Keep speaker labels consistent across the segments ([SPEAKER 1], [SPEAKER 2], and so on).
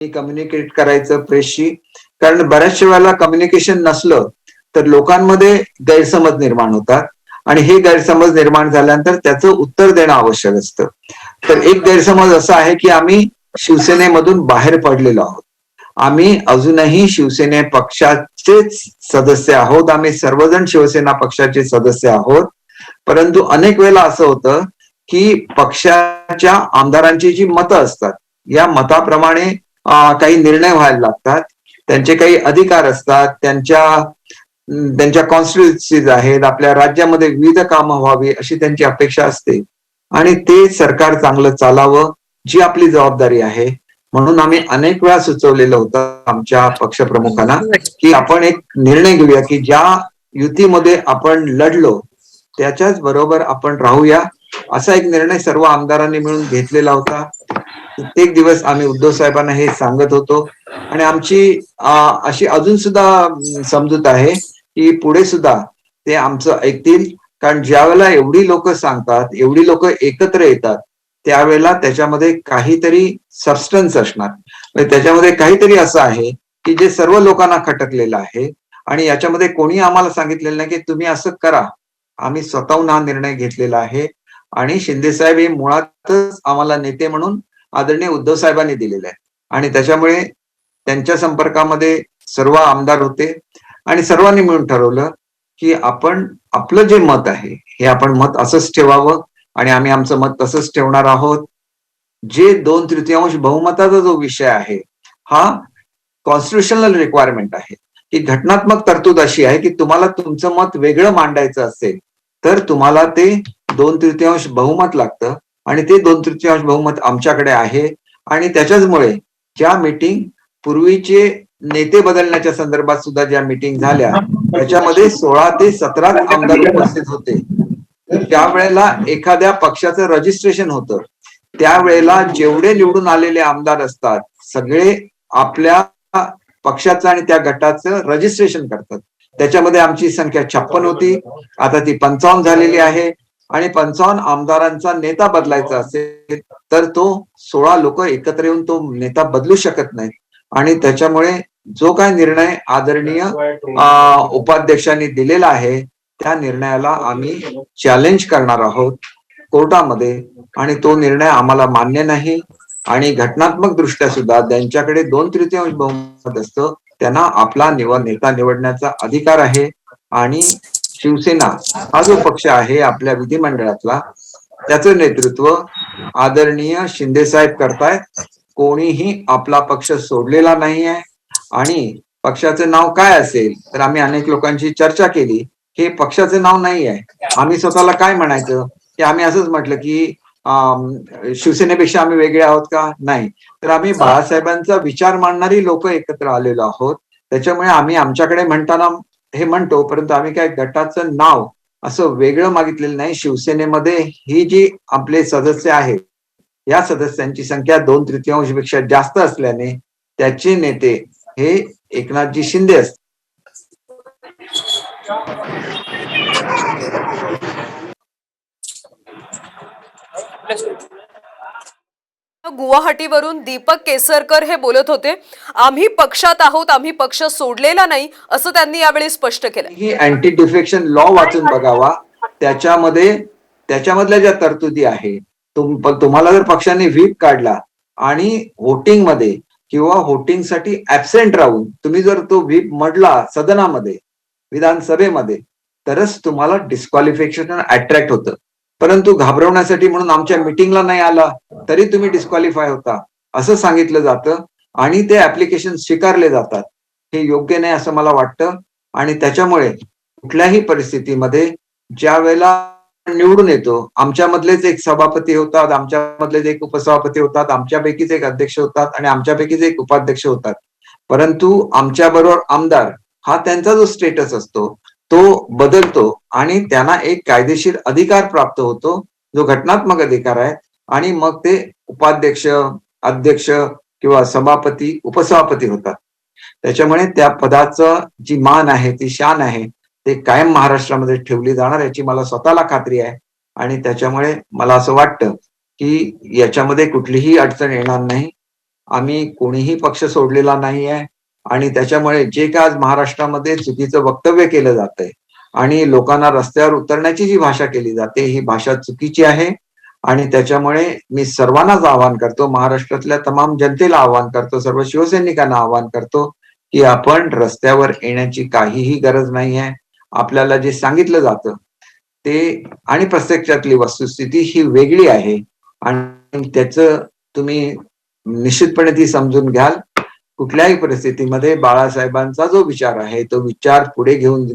[SPEAKER 1] Communicate करायचं प्रेसशी. कारण बऱ्याचशा वेळेला कम्युनिकेशन नसलं तर लोकांमध्ये गैरसमज निर्माण होतात आणि हे गैरसमज निर्माण झाल्यानंतर त्याचं उत्तर देणं आवश्यक असतं. तर एक गैरसमज असा आहे की आम्ही शिवसेनेमधून बाहेर पडलेलो आहोत. आम्ही अजूनही शिवसेने पक्षाचेच सदस्य आहोत. आम्ही सर्वजण शिवसेना पक्षाचे सदस्य आहोत. परंतु अनेक वेळेला असं होतं की पक्षाच्या आमदारांची जी मतं असतात या मताप्रमाणे काही निर्णय व्हायला लागतात. त्यांचे काही अधिकार असतात. त्यांच्या कॉन्स्टिट्युन्सीज आहेत. आपल्या राज्यामध्ये विविध कामं व्हावी अशी त्यांची अपेक्षा असते आणि ते सरकार चांगलं चालावं जी आपली जबाबदारी आहे. म्हणून आम्ही अनेक वेळा सुचवलेलं होतं आमच्या पक्षप्रमुखांना की आपण एक निर्णय घेऊया की ज्या युतीमध्ये आपण लढलो त्याच्याच बरोबर आपण राहूया. असा एक निर्णय सर्व आमदारांनी मिळून घेतलेला होता. प्रत्येक दिवस आम्ही उद्धव साहेबांना हे सांगत होतो आणि आमची अशी अजून सुद्धा समजूत आहे की पुढे सुद्धा ते आमचं ऐकतील. कारण ज्या वेळेला एवढी लोक सांगतात, एवढी लोक एकत्र येतात, त्यावेळेला त्याच्यामध्ये काहीतरी सबस्टन्स असणार. म्हणजे त्याच्यामध्ये काहीतरी असं आहे की जे सर्व लोकांना खटकलेलं आहे आणि याच्यामध्ये कोणी आम्हाला सांगितलेलं नाही की तुम्ही असं करा. आम्ही स्वतःहून हा निर्णय घेतलेला आहे आणि शिंदे साहेब हे मुळातच आम्हाला नेते म्हणून आदरणीय उद्धव साहेबांनी दिलेले आहे आणि त्याच्यामुळे त्यांच्या संपर्कामध्ये सर्व आमदार होते आणि सर्वांनी मिळून ठरवलं की आपण आपलं जे मत आहे हे आपण मत असंच ठेवावं आणि आम्ही आमचं मत तसंच ठेवणार आहोत. जे 2/3 बहुमताचा जो विषय आहे हा कॉन्स्टिट्युशनल रिक्वायरमेंट आहे की घटनात्मक तरतूद अशी आहे की तुम्हाला तुमचं मत वेगळं मांडायचं असेल तर तुम्हाला ते 2/3 बहुमत लागतं आणि ते 2/3 बहुमत आमच्याकडे आहे आणि त्याच्याचमुळे ज्या मीटिंग पूर्वीचे नेते बदलण्याच्या संदर्भात सुद्धा ज्या मीटिंग झाल्या त्याच्यामध्ये 16 ते 17 आमदार उपस्थित होते. ज्या वेळेला एखाद्या पक्षाचं रजिस्ट्रेशन होतं त्यावेळेला जेवढे निवडून आलेले आमदार असतात सगळे आपल्या पक्षाचं आणि त्या गटाचं रजिस्ट्रेशन करतात. त्याच्यामध्ये आमची संख्या 56 होती, आता ती 55 झालेली आहे आणि 55 आमदारांचा नेता बदलायचा असेल तर तो 16 लोक एकत्र येऊन तो नेता बदलू शकत नाहीत आणि त्याच्यामुळे जो काय निर्णय आदरणीय उपाध्यक्षांनी दिलेला आहे त्या निर्णयाला आम्ही चॅलेंज करणार आहोत कोर्टामध्ये आणि तो निर्णय आम्हाला मान्य नाही आणि घटनात्मक दृष्ट्या सुद्धा त्यांच्याकडे 2/3 बहुमत असतं. त्यांना आपला नेता निवडण्याचा अधिकार आहे आणि शिवसेना हा जो पक्ष आहे आपल्या विधिमंडळातला त्याचं नेतृत्व आदरणीय शिंदे साहेब करतायत. कोणीही आपला पक्ष सोडलेला नाही आहे आणि पक्षाचं नाव काय असेल तर आम्ही अनेक लोकांची चर्चा केली. हे पक्षाचं नाव नाही आहे. आम्ही स्वतःला काय म्हणायचं की आम्ही असंच म्हटलं की शिवसेनेपेक्षा आम्ही वेगळे आहोत का? नाही. तर आम्ही बाळासाहेबांचा विचार मांडणारी लोक एकत्र आलेलो आहोत. त्याच्यामुळे आम्ही आमच्याकडे म्हणताना हे म्हणतो परंतु आम्ही काय गटाचं नाव असं वेगळं मागितलेलं नाही. शिवसेनेमध्ये ही जी आपले सदस्य आहेत या सदस्यांची संख्या 2/3 पेक्षा जास्त असल्याने त्याचे नेते हे एकनाथजी शिंदे असतात.
[SPEAKER 2] गुवाहाटीवरून दीपक केसरकर हे बोलत होते. आम्ही पक्षात आहोत, आम्ही पक्ष सोडलेला नाही असं त्यांनी यावेळी स्पष्ट केलं.
[SPEAKER 1] ही अँटी डिफेक्शन लॉ वाचून बघावा. त्याच्यामधल्या ज्या तरतुदी आहे तुम्हाला जर पक्षाने व्हीप काढला आणि व्होटिंग मध्ये किंवा व्होटिंग साठी ऍबसेंट राहून तुम्ही जर तो व्हीप मडला सदनामध्ये विधानसभेमध्ये तरच तुम्हाला डिस्क्वालिफिकेशन अट्रॅक्ट होतं. परंतु घाबरवण्यासाठी म्हणून आमच्या मिटिंगला नाही आला तरी तुम्ही डिस्क्वालिफाय होता असं सांगितलं जातं आणि ते ऍप्लिकेशन स्वीकारले जातात. हे योग्य नाही असं मला वाटतं आणि त्याच्यामुळे कुठल्याही परिस्थितीमध्ये ज्या वेळेला निवडून येतो आमच्यामधलेच एक सभापती होतात, आमच्यामधलेच एक उपसभापती होतात, आमच्यापैकीच एक अध्यक्ष होतात आणि आमच्यापैकीच एक उपाध्यक्ष होतात. परंतु आमच्या बरोबर आमदार हा त्यांचा जो स्टेटस असतो तो बदलतो आणि त्यांना एक कायदेशीर अधिकार प्राप्त होतो जो घटनात्मक अधिकार आहे आणि मग ते उपाध्यक्ष, अध्यक्ष किंवा सभापती, उपसभापती होतात. त्याच्यामुळे त्या पदाचं जी मान आहे ती शान आहे ते कायम महाराष्ट्रामध्ये ठेवली जाणार याची मला स्वतःला खात्री आहे आणि त्याच्यामुळे मला असं वाटतं की याच्यामध्ये कुठलीही अडचण येणार नाही आम्ही कोणीही पक्ष सोडलेला नाहीये आणि त्याच्यामुळे जे काय आज महाराष्ट्रामध्ये चुकीचं वक्तव्य केलं जातंय आणि लोकांना रस्त्यावर उतरण्याची जी भाषा केली जाते ही भाषा चुकीची आहे आणि त्याच्यामुळे मी सर्वांनाच आवाहन करतो, महाराष्ट्रातल्या तमाम जनतेला आवाहन करतो, सर्व शिवसैनिकांना आवाहन करतो की आपण रस्त्यावर येण्याची काहीही गरज नाहीये. आपल्याला जे सांगितलं जातं ते आणि प्रत्यक्षातली वस्तुस्थिती ही वेगळी आहे आणि त्याचं तुम्ही निश्चितपणे ती समजून घ्याल. कुठल्याही परिस्थितीमध्ये बाळासाहेबांचा जो विचार आहे तो विचार पुढे घेऊन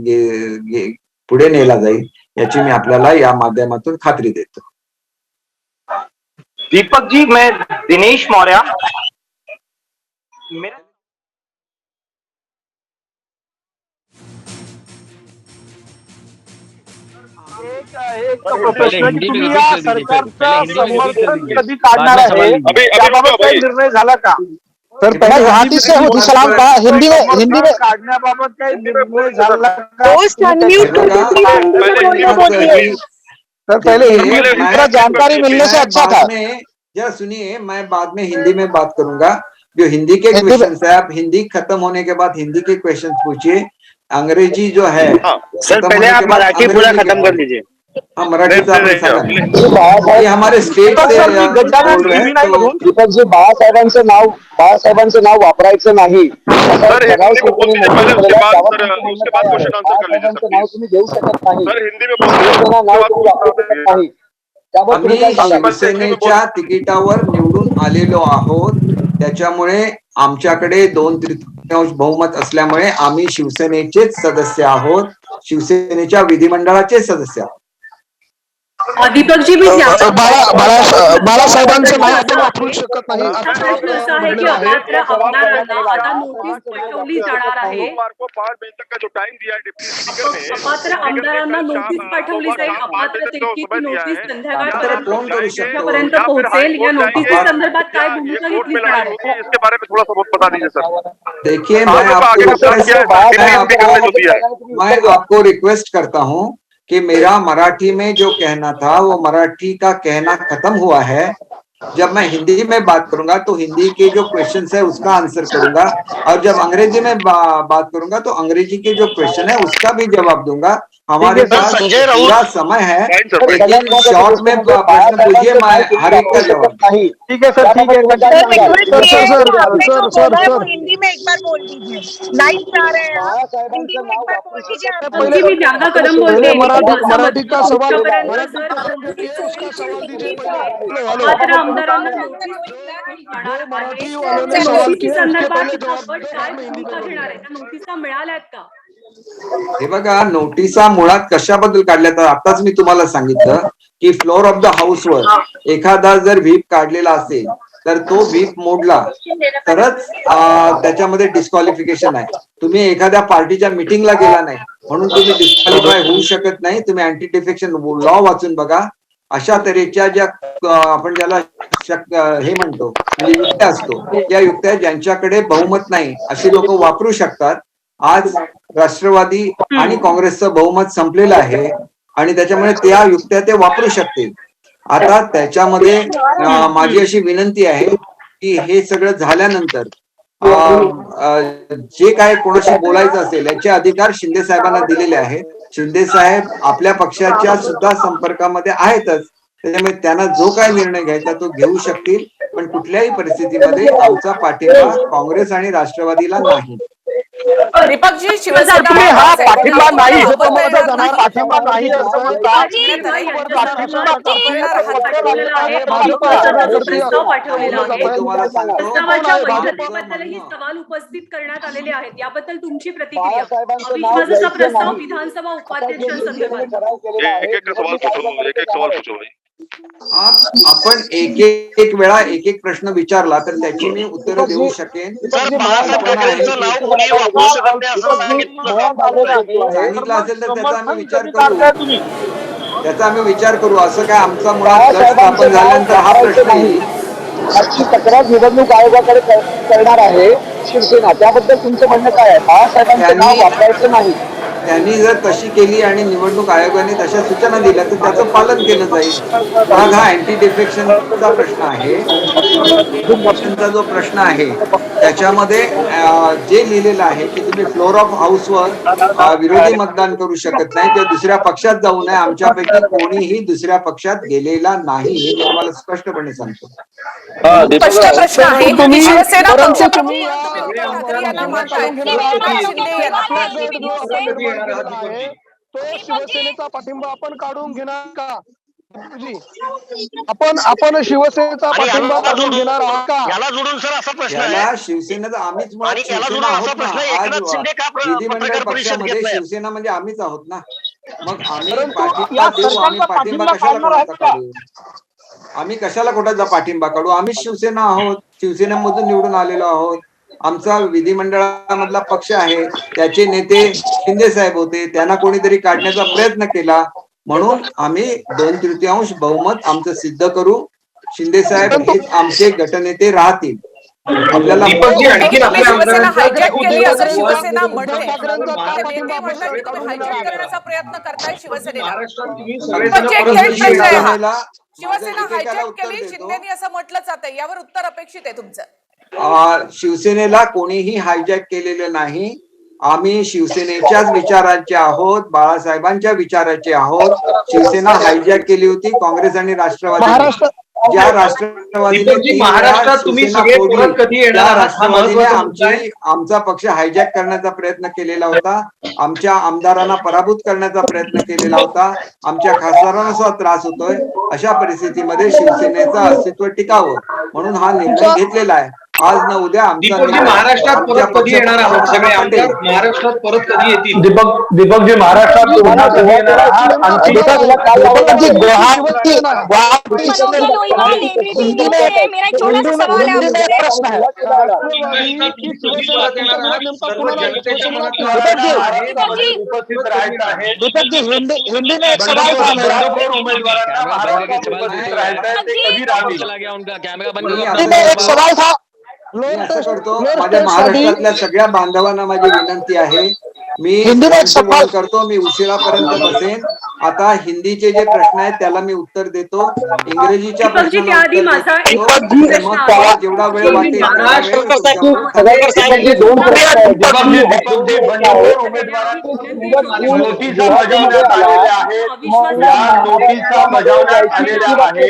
[SPEAKER 1] पुढे नेला जाईल याची मी आपल्याला या माध्यमातून खात्री देतो.
[SPEAKER 3] दीपक जी, मैं दिनेश मौर्य। मेरा एक प्रश्न की तुम्ही या सरकारचं समर्थन कधी काढणार आहे, त्याबाबत काही निर्णय झाला का?
[SPEAKER 4] सर पहले गुवाहाटी से हूँ सलाम का हिंदी में
[SPEAKER 3] काढण्याबाबत काही निर्णय झाला का?
[SPEAKER 4] सर पहले हिंदी में पूरा जानकारी मिलने से अच्छा था।
[SPEAKER 1] जरा सुनिए, मैं बाद में हिंदी में बात करूंगा। जो हिंदी के क्वेश्चन है, आप हिंदी खत्म होने के बाद हिंदी के क्वेश्चन पूछिए। अंग्रेजी जो है
[SPEAKER 3] सर पहले आप मराठी पूरा खत्म कर लीजिए।
[SPEAKER 1] हाँ, मराठीचा आपण सांगा। हे हमारे स्टेट से बोल रहे हैं तो
[SPEAKER 4] दीपक जी, बाळासाहेबांचं नाव वापरायचं नाही
[SPEAKER 5] सर हिंदी में बोलते पहले उसके बाद क्वेश्चन आंसर कर लीजिए सर
[SPEAKER 4] नाव तुम्ही देऊ शकत नाही
[SPEAKER 5] सर हिंदी में बोलते
[SPEAKER 4] नाव तुम्ही वापरू शकत नाही त्याबद्दल
[SPEAKER 1] आम्ही
[SPEAKER 4] काय सांगाल?
[SPEAKER 1] शिवसेनेच्या तिकिटावर निवडून आलेलो आहोत, त्याच्यामुळे आमच्याकडे 2/3 बहुमत असल्यामुळे आम्ही शिवसेनेचेच सदस्य आहोत, शिवसेनेच्या विधिमंडळाचे सदस्य आहोत.
[SPEAKER 6] दीपक जी, मी
[SPEAKER 4] बाळासाहेबांचं नाव आपण वापरू शकत नाही
[SPEAKER 6] प्रश्न असा आहे की अपात्र आमदारांना आता नोटीस पाठवली जाणार आहे।
[SPEAKER 5] को 5 बजे तक का जो टाइम दिया है डिप्टी स्पीकर ने,
[SPEAKER 6] अपात्र आमदारांना नोटीस पाठवली जाईल। अपात्रतेची नोटीस संध्याकाळपर्यंत पोहोचेल। या नोटीसी संदर्भात काय भूमिका घेतली जाणार आहे?
[SPEAKER 5] इसके बारे में थोड़ा सा बहुत बता दीजिए सर।
[SPEAKER 1] देखिए, मैं आपको रिक्वेस्ट करता हूं कि मेरा मराठी में जो कहना था वो मराठी का कहना खत्म हुआ है। जब मैं हिंदी में बात करूंगा तो हिंदी के जो क्वेश्चंस है उसका आंसर करूंगा और जब अंग्रेजी में बात करूंगा तो अंग्रेजी के जो क्वेश्चन है उसका भी जवाब दूंगा। हमारे पास पूरा समय है, लेकिन शॉर्ट में प्रश्न पूछिए, मैं हर एक का जवाब।
[SPEAKER 3] ठीक है सर, ठीक है
[SPEAKER 4] सर
[SPEAKER 7] हिंदी में एक बार बोल दीजिए, लाइव जा रहे हैं आप, हिंदी में एक बार बोल दीजिए आप।
[SPEAKER 6] पहले मी ज्यादा कदम बोलते
[SPEAKER 4] मराठी का सवाल
[SPEAKER 6] अपात्र आमदारांना नोटीस
[SPEAKER 4] मराठी वालों ने सवाल किया,
[SPEAKER 6] संदर्भात आपण काय भूमिका घेणार आहे? त्या नोटिसा मिळाल्यात का?
[SPEAKER 1] हे बघा, नोटिसा मुळात कशाबद्दल काढल्या तर आताच मी तुम्हाला सांगितलं की फ्लोअर ऑफ द हाऊसवर एखादा जर व्हीप काढलेला असेल तर तो व्हीप मोडला तरच त्याच्यामध्ये डिस्क्वालिफिकेशन आहे. तुम्ही एखाद्या पार्टीच्या मिटिंगला गेला नाही म्हणून तुम्ही डिस्क्वालिफाय होऊ शकत नाही. तुम्ही अँटी डिफेक्शन लॉ वाचून बघा. अशा तऱ्हेच्या ज्या आपण ज्याला हे म्हणतो युक्त्या असतो, या युक्त्या ज्यांच्याकडे बहुमत नाही अशी लोक वापरू शकतात. आज राष्ट्रवादी आणि काँग्रेसचं बहुमत संपलेलं आहे आणि त्याच्यामुळे त्या युक्त्या ते वापरू शकतील. आता त्याच्यामध्ये माझी अशी विनंती आहे की हे सगळं झाल्यानंतर जे काय कोणाशी बोलायचं असेल याचे अधिकार शिंदे साहेबांना दिलेले आहेत. शिंदे साहेब आपल्या पक्षाच्या सुद्धा संपर्कामध्ये आहेतच, त्याच्यामुळे त्यांना जो काय निर्णय घ्यायचा तो घेऊ शकतील. पण कुठल्याही परिस्थितीमध्ये आमचा पाठिंबा काँग्रेस आणि राष्ट्रवादीला नाही.
[SPEAKER 2] दीपकजी,
[SPEAKER 3] तुम्ही
[SPEAKER 2] शिवसेना
[SPEAKER 3] हा पाठिंबा नाही पाठिंबा नाही असं म्हणता।
[SPEAKER 1] तुम्हाला सांगतो,
[SPEAKER 6] प्रस्तावाच्या बैठकीबद्दलही सवाल उपस्थित करण्यात आलेले आहेत, याबद्दल तुमची प्रतिक्रिया? अविश्वासाचा प्रस्ताव विधानसभा उपाध्यक्षांसंदर्भात
[SPEAKER 5] एक एक सवाल पूछो भाई।
[SPEAKER 1] आपण एक वेळा एक प्रश्न विचारला तर त्याची मी उत्तर देऊ शकेन. सांगितलं असेल तर त्याचा आम्ही विचार करू. असं काय आमचा मुळात गट स्थापन झाल्यानंतर हा प्रश्न येईल.
[SPEAKER 4] आजची तक्रार निवडणूक आयोगाकडे करणार आहे शिवसेना, त्याबद्दल तुमचं म्हणणं काय आहे? बाळासाहेबांचं नाव वापरायचं नाही.
[SPEAKER 1] त्यांनी जर तशी केली आणि निवडणूक आयोगाने तशा सूचना दिल्या तर त्याचं पालन केलं जाईल. मग हा अँटी डिफेक्शनचा प्रश्न आहे. डिफेक्शनचा जो प्रश्न आहे त्याच्यामध्ये जे लिहिलेलं आहे की तुम्ही फ्लोर ऑफ हाऊसवर विरोधी मतदान करू शकत नाही किंवा दुसऱ्या पक्षात जाऊ नये, आमच्यापैकी कोणीही दुसऱ्या पक्षात गेलेला नाही हे मी तुम्हाला स्पष्टपणे सांगतो.
[SPEAKER 2] स्पष्ट प्रश्न आहे की शिवसेना
[SPEAKER 4] परंतु
[SPEAKER 2] पक्षप्रमुख
[SPEAKER 4] तुम्ही
[SPEAKER 2] उद्धव ठाकरे यांना मानतायत की
[SPEAKER 4] घेणार
[SPEAKER 2] एकनाथ
[SPEAKER 4] आहात.
[SPEAKER 2] शिंदे यांना
[SPEAKER 4] सेट जो आपण निर्माण केलेला आहे तो शिवसेनेचा पाठिंबा आपण काढून घेणार का? जी, आपण शिवसेनेचा पाठिंबा काढून घेणार आहात का?
[SPEAKER 3] याला जोडून सर असा प्रश्न आहे
[SPEAKER 1] याला शिवसेनेचा आम्हीच मुळात
[SPEAKER 3] आणि याला
[SPEAKER 1] शिवसेना
[SPEAKER 3] जोडून असा
[SPEAKER 1] आहोत ना.
[SPEAKER 3] प्रश्न आहे,
[SPEAKER 1] आज
[SPEAKER 3] एकनाथ शिंदे का
[SPEAKER 1] विधिमंडळ
[SPEAKER 3] पत्रकार परिषद
[SPEAKER 1] पक्षामध्ये
[SPEAKER 3] घेत नाही?
[SPEAKER 1] शिवसेना म्हणजे आम्हीच आहोत ना. मग आम्ही
[SPEAKER 4] परंतु
[SPEAKER 1] पाठिंबा
[SPEAKER 4] या
[SPEAKER 1] देऊ, आम्ही
[SPEAKER 4] सरकारचा
[SPEAKER 1] पाठिंबा
[SPEAKER 4] पाठिंबा
[SPEAKER 1] कशाला
[SPEAKER 4] काढणार
[SPEAKER 1] कोणाचा
[SPEAKER 4] आहेत का?
[SPEAKER 1] काढू? आम्ही कशाला कोणाचा पाठिंबा काढू? आम्ही शिवसेना आहोत, शिवसेनेमधून निवडून आलेलो आहोत. आमचा विधिमंडळामधला पक्ष आहे, त्याचे नेते शिंदे साहेब होते, त्यांना कोणीतरी काढण्याचा प्रयत्न केला म्हणून आम्ही 2/3 बहुमत आमचं सिद्ध करू. शिंदे साहेब हेच आमचे गटनेते राहतील. आपल्याला
[SPEAKER 2] शिवसेना हायजॅक केली असं शिवसेना म्हणते.
[SPEAKER 4] ठाकरेंचा
[SPEAKER 2] ते नेते
[SPEAKER 4] पाठिंबा
[SPEAKER 2] म्हणतात की तुम्ही
[SPEAKER 4] काढून
[SPEAKER 2] हायजॅक
[SPEAKER 4] घेणार
[SPEAKER 2] करण्याचा प्रयत्न करताय शिवसेनेला.
[SPEAKER 1] शिवसेनेला
[SPEAKER 2] शिवसेना
[SPEAKER 1] माझ्या टीकेला
[SPEAKER 2] हायजॅक
[SPEAKER 1] उत्तर
[SPEAKER 2] केली,
[SPEAKER 1] देतो.
[SPEAKER 2] शिंदेनी असं म्हटलं जातंय. यावर उत्तर अपेक्षित आहे तुमचं.
[SPEAKER 1] शिवसेनेला कोणीही हायजॅक केलेलं नाही. आम्ही शिवसेनेच्याच विचारांचे आहोत, बाळासाहेबांच्या विचाराचे आहोत. शिवसेना हायजॅक केली होती काँग्रेस आणि राष्ट्रवादी.
[SPEAKER 4] महाराष्ट्र
[SPEAKER 1] ज्या राष्ट्रवादीने
[SPEAKER 8] महाराष्ट्रात तुम्ही सगळे परत कधी येणार
[SPEAKER 1] त्या
[SPEAKER 8] आहात हा
[SPEAKER 1] राष्ट्रवादीने
[SPEAKER 8] महत्त्वाचा मुद्दा आहे.
[SPEAKER 1] आमचा पक्ष हायजॅक करण्याचा प्रयत्न केलेला होता. आमच्या आमदारांना पराभूत करण्याचा प्रयत्न केलेला होता. आमच्या खासदारांना सुद्धा त्रास होतोय. अशा परिस्थितीमध्ये शिवसेनेचं अस्तित्व टिकावं म्हणून हा निर्णय घेतलेला आहे. आज न उद्या आमचा
[SPEAKER 8] दीपकजी
[SPEAKER 1] निर्णय
[SPEAKER 8] महाराष्ट्रात
[SPEAKER 1] आमच्या
[SPEAKER 8] परत कधी येणार आहात? सगळे
[SPEAKER 1] पक्षाला
[SPEAKER 8] आमदार महाराष्ट्रात परत कधी येतील?
[SPEAKER 9] दीपकजी महाराष्ट्रात पुन्हा कधी येणार आहात? आणखी
[SPEAKER 7] मेरा एक छोटा सा सवाल है आपसे।
[SPEAKER 4] प्रश्न है
[SPEAKER 8] महाराष्ट्रात तुम्ही कधी परत येणार आहात? सर्व जनतेच्या मनात राहणार आहे, मध्ये उपस्थित राहायचं आहे.
[SPEAKER 4] दीपक जी हिंदी में एक सवाल था मेरा।
[SPEAKER 8] बंडखोर उमेदवारांना महाराष्ट्रात उपस्थित राहायचं आहे, ते कधी राहतील?
[SPEAKER 4] हिंदी में एक सवाल था।
[SPEAKER 1] मी असं करतो, माझ्या महाराष्ट्रातल्या सगळ्या बांधवांना माझी विनंती आहे, मी संशोधन करतो, मी उशिरापर्यंत बसेन. आता हिंदीचे जे प्रश्न आहेत त्याला मी उत्तर देतो, इंग्रजीच्या
[SPEAKER 6] दीपकजी,
[SPEAKER 1] प्रश्नाला
[SPEAKER 6] त्याआधी
[SPEAKER 1] उत्तर
[SPEAKER 6] माझा एक
[SPEAKER 1] देतो.
[SPEAKER 6] प्रश्न
[SPEAKER 1] मग
[SPEAKER 6] आहे.
[SPEAKER 1] त्याला जेवढा वेळ वाटेल तेवढा वेळ
[SPEAKER 8] दीपकजी बंडखोर उमेदवारांना नोटिसा बजावण्यात आलेल्या आहेत. या नोटिसा बजावण्यात आलेल्या आहेत.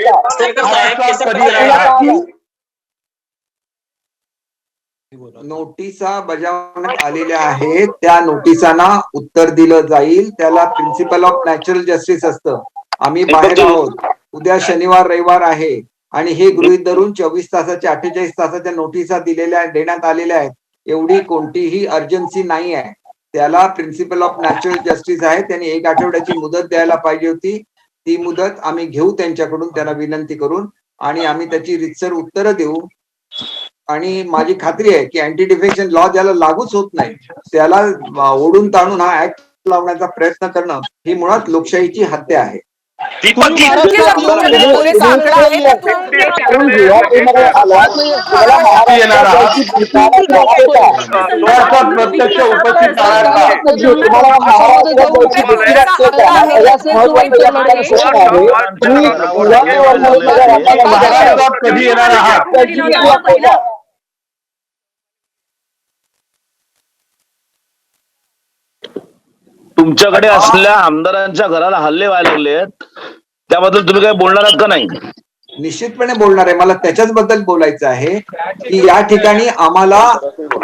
[SPEAKER 8] महाराष्ट्रात कधी येणार आहात?
[SPEAKER 1] नोटिसा बजावण्यात आलेल्या आहेत. त्या नोटिसांना उत्तर दिलं जाईल. त्याला प्रिन्सिपल ऑफ नॅचरल जस्टिस असतं. आम्ही बाहेर आहोत, उद्या शनिवार रविवार आहे आणि हे गृहीत धरून 24 तासाच्या 48 तासाच्या नोटिसा देण्यात आलेल्या आहेत. एवढी कोणतीही अर्जन्सी नाही आहे. त्याला प्रिन्सिपल ऑफ नॅचरल जस्टिस आहे, त्यांनी 1 आठवड्याची मुदत द्यायला पाहिजे होती. ती मुदत आम्ही घेऊ त्यांच्याकडून, त्यांना विनंती करून, आणि आम्ही त्याची रीतसर उत्तरं देऊ. आणि माझी खात्री आहे की अँटी डिफेक्शन लॉ ज्याला लागूच होत नाही त्याला ओढून ताणून हा ऍक्ट लावण्याचा प्रयत्न करणं ही मुळात लोकशाहीची हत्या आहे.
[SPEAKER 2] नक्कीच तुमच्याकडे पुरेसा आकडा आहे तर तुम्ही
[SPEAKER 8] प्रत्यक्ष उपस्थित राहणार महाराष्ट्रात कधी येणार आहात?
[SPEAKER 10] तुमच्याकडे असलेल्या आमदारांच्या घराला हल्ले व्हायला लागले आहेत, त्याबद्दल तुम्ही काय बोलणार आहात का नाही?
[SPEAKER 1] निश्चितपणे बोलणार आहे. मला त्याच्याच बद्दल बोलायचं आहे की या ठिकाणी आम्हाला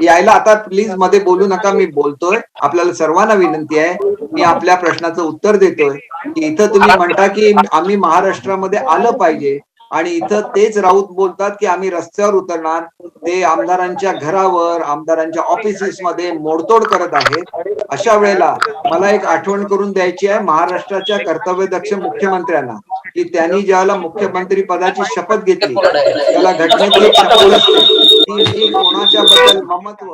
[SPEAKER 1] यायला, आता प्लीज मध्ये बोलू नका, मी बोलतोय. आपल्याला सर्वांना विनंती आहे, मी आपल्या प्रश्नाचं उत्तर देतोय की इथं तुम्ही म्हणता की आम्ही महाराष्ट्रामध्ये आलं पाहिजे आणि इथं तेच राऊत बोलतात की आम्ही रस्त्यावर उतरणार. ते आमदारांच्या घरावर, आमदारांच्या ऑफिसेसमध्ये मोडतोड करत आहेत. अशा वेळेला मला एक आठवण करून द्यायची आहे महाराष्ट्राच्या कर्तव्यदक्ष मुख्यमंत्र्यांना की त्यांनी ज्यावेळेला मुख्यमंत्री पदाची शपथ घेतली त्याला घटनेची शपथ असते ती कोणाच्या बद्दल ममत्व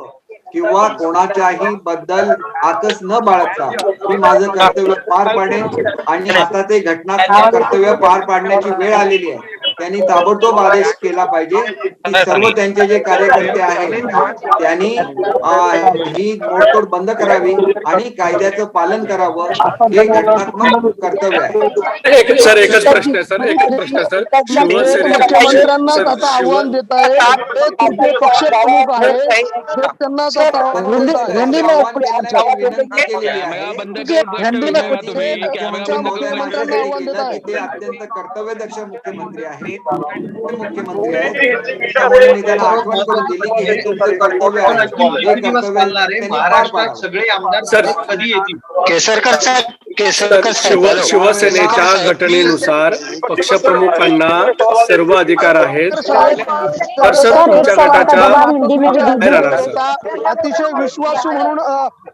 [SPEAKER 1] किंवा कोणाच्याही बद्दल आकस न बाळगता मी माझं कर्तव्य पार पाडेन. आणि आता ते घटनात्मक कर्तव्य पार पाडण्याची वेळ आलेली आहे. त्यांनी ताबडतोब आदेश केला पाहिजे की सर्व त्यांचे जे कार्यकर्ते आहेत त्यांनी ही मोडतोड बंद करावी आणि कायद्याचं पालन करावं. हे घटनात्मक कर्तव्य आहे.
[SPEAKER 5] सर एकच प्रश्न आहे सर, एकच प्रश्न आहे सर.
[SPEAKER 4] मुख्यमंत्र्यांनाच आता आव्हान देत आहे, ते तुमचे पक्ष प्रमुख आहे, ते त्यांनाच आता आव्हान देत आहे.
[SPEAKER 1] आवाहन केलं नाही, विनंती केलेली आहे.
[SPEAKER 4] मुख्यमंत्र्यांना आव्हान देत आहे.
[SPEAKER 1] ते अत्यंत कर्तव्यदक्ष मुख्यमंत्री आहेत, मुख्यमंत्री आहेत. त्यामुळे मी त्यांना आठवण करून दिली की हे तुमचं कर्तव्य आहे. हे कर्तव्य त्यांनी पार पाडावं.
[SPEAKER 8] सगळे आमदार कधी येतील?
[SPEAKER 5] शिवसेनेच्या घटनेनुसार पक्षप्रमुखांना सर्व अधिकार आहेत. तर सर तुमच्या गटाच्या
[SPEAKER 4] अतिशय विश्वासू म्हणून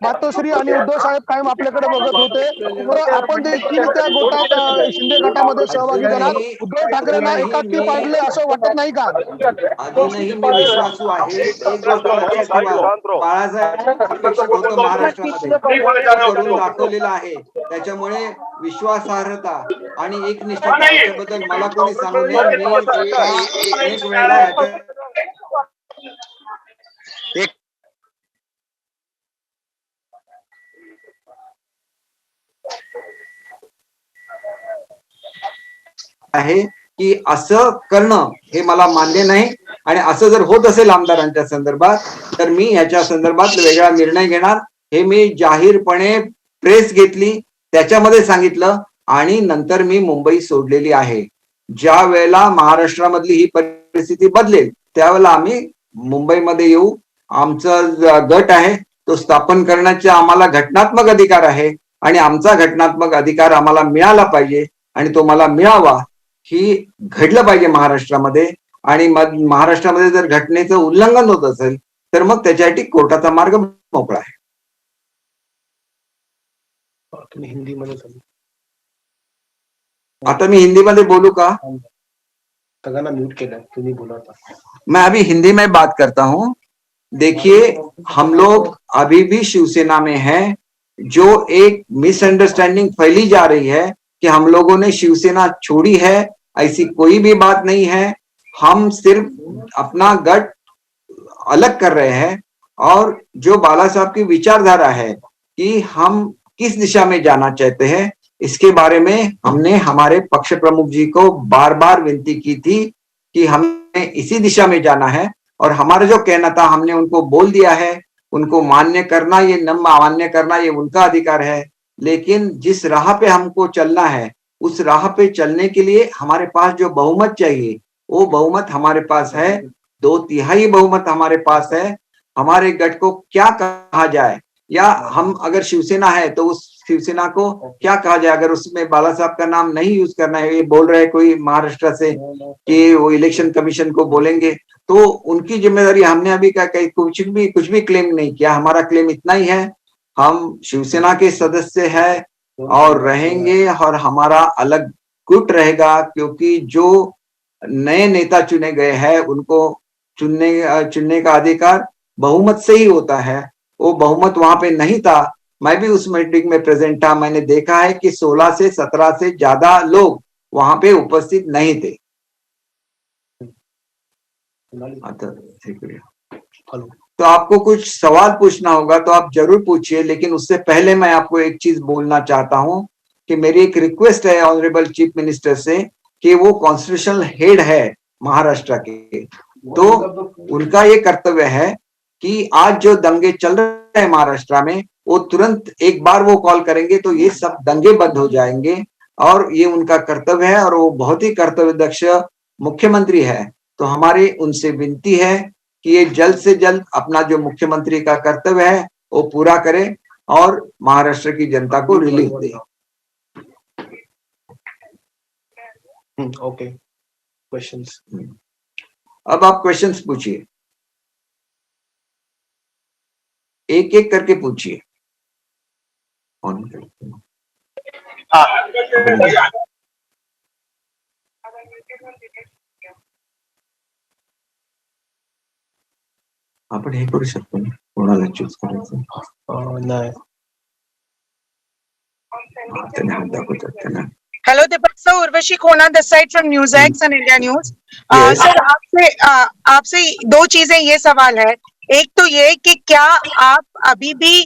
[SPEAKER 4] मातोश्री आणि उद्धव साहेब कायम आपल्याकडे बघत होते. तर आपण देखील त्या गोटात शिंदे गटामध्ये सहभागी झालात. उद्धव ठाकरेंना एकाकी पाडले असं वाटत नाही का?
[SPEAKER 1] अजूनही मी विश्वासू आहे. एक गोष्ट लक्षात ठेवा, बाळासाहेब अपेक्षित होतं महाराष्ट्रामध्ये करून दाखवलेलं आहे. त्याच्यामुळे विश्वासार्हता आणि एकनिष्ठता याच्याबद्दल मला कोणी सांगू नये. मी एक वेळा आहे की असं करणं हे मला मान्य नाही. आणि असं जर होत असेल आमदारांच्या संदर्भात तर मी ह्याच्या संदर्भात वेगळा निर्णय घेणार. हे मी जाहीरपणे प्रेस घेतली, त्याच्यामध्ये सांगितलं आणि नंतर मी मुंबई सोडलेली आहे. ज्या वेळेला महाराष्ट्रामधली ही परिस्थिती बदलेल त्यावेळेला आम्ही मुंबईमध्ये येऊ. आमचा गट आहे तो स्थापन करण्याचा आम्हाला घटनात्मक अधिकार आहे आणि आमचा घटनात्मक अधिकार आम्हाला मिळाला पाहिजे आणि तो मला मिळावा. ही घडलं पाहिजे महाराष्ट्रामध्ये. आणि महाराष्ट्रामध्ये जर घटनेचं उल्लंघन होत असेल तर मग त्याच्यासाठी कोर्टाचा मार्ग मोकळा आहे. आता मी हिंदी में बोलू का?
[SPEAKER 8] म्यूट केला, तुम्ही बोला.
[SPEAKER 1] मैं अभी हिंदी में बात करता हूं. देखिए, हम लोग अभी भी शिवसेना में हैं. जो एक मिसअंडरस्टैंडिंग फैली जा रही है कि हम लोगों ने शिवसेना छोड़ी है, ऐसी कोई भी बात नहीं है. हम सिर्फ अपना गट अलग कर रहे हैं और जो बाला साहब की विचारधारा है कि हम किस दिशा में जाना चाहते हैं, इसके बारे में हमने हमारे पक्ष प्रमुख जी को बार बार विनती की थी कि हमें इसी दिशा में जाना है. और हमारा जो कहना था हमने उनको बोल दिया है. उनको मान्य करना ये न मान्य करना ये उनका अधिकार है. लेकिन जिस राह पे हमको चलना है उस राह पे चलने के लिए हमारे पास जो बहुमत चाहिए वो बहुमत हमारे पास है. 2/3 बहुमत हमारे पास है. हमारे गट को क्या कहा जाए, या हम अगर शिवसेना है तो उस शिवसेना को क्या कहा जाए. अगर उसमें बाला साहब का नाम नहीं यूज करना है, ये बोल रहे कोई महाराष्ट्र से कि वो इलेक्शन कमीशन को बोलेंगे, तो उनकी जिम्मेदारी. हमने अभी कुछ भी क्लेम नहीं किया. हमारा क्लेम इतना ही है, हम शिवसेना के सदस्य हैं और रहेंगे और हमारा अलग गुट रहेगा. क्योंकि जो नए नेता चुने गए हैं उनको चुनने का अधिकार बहुमत से ही होता है. वो बहुमत वहां पे नहीं था. मैं भी उस मीटिंग में प्रेजेंट था. मैंने देखा है कि 16 से 17 से ज्यादा लोग वहां पे उपस्थित नहीं थे. तो आपको कुछ सवाल पूछना होगा तो आप जरूर पूछिए, लेकिन उससे पहले मैं आपको एक चीज बोलना चाहता हूं कि मेरी एक रिक्वेस्ट है ऑनरेबल चीफ मिनिस्टर से कि वो कॉन्स्टिट्यूशनल हेड है महाराष्ट्र के, तो उनका ये कर्तव्य है कि आज जो दंगे चल रहे हैं महाराष्ट्र में वो तुरंत एक बार वो कॉल करेंगे तो ये सब दंगे बंद हो जाएंगे. और ये उनका कर्तव्य है और वो बहुत ही कर्तव्यदक्ष मुख्यमंत्री है. तो हमारी उनसे विनती है कि ये जल्द से जल्द अपना जो मुख्यमंत्री का कर्तव्य है वो पूरा करें और महाराष्ट्र की जनता को रिलीफ दे.
[SPEAKER 8] Okay, questions.
[SPEAKER 1] अब आप क्वेश्चंस पूछिए, एक एक करके पूछिए. आपण हे करू शकतो ना, कोणाला चूज करायचं.
[SPEAKER 8] नाही,
[SPEAKER 1] त्यांना हात दाखवतात त्यांना
[SPEAKER 7] hello Deepak sir, Urvashi Khona this side from News X and India News.
[SPEAKER 1] Yes.
[SPEAKER 7] Sir आपसे दो चीजें, ये सवाल है। एक तो ये कि क्या आप अभी भी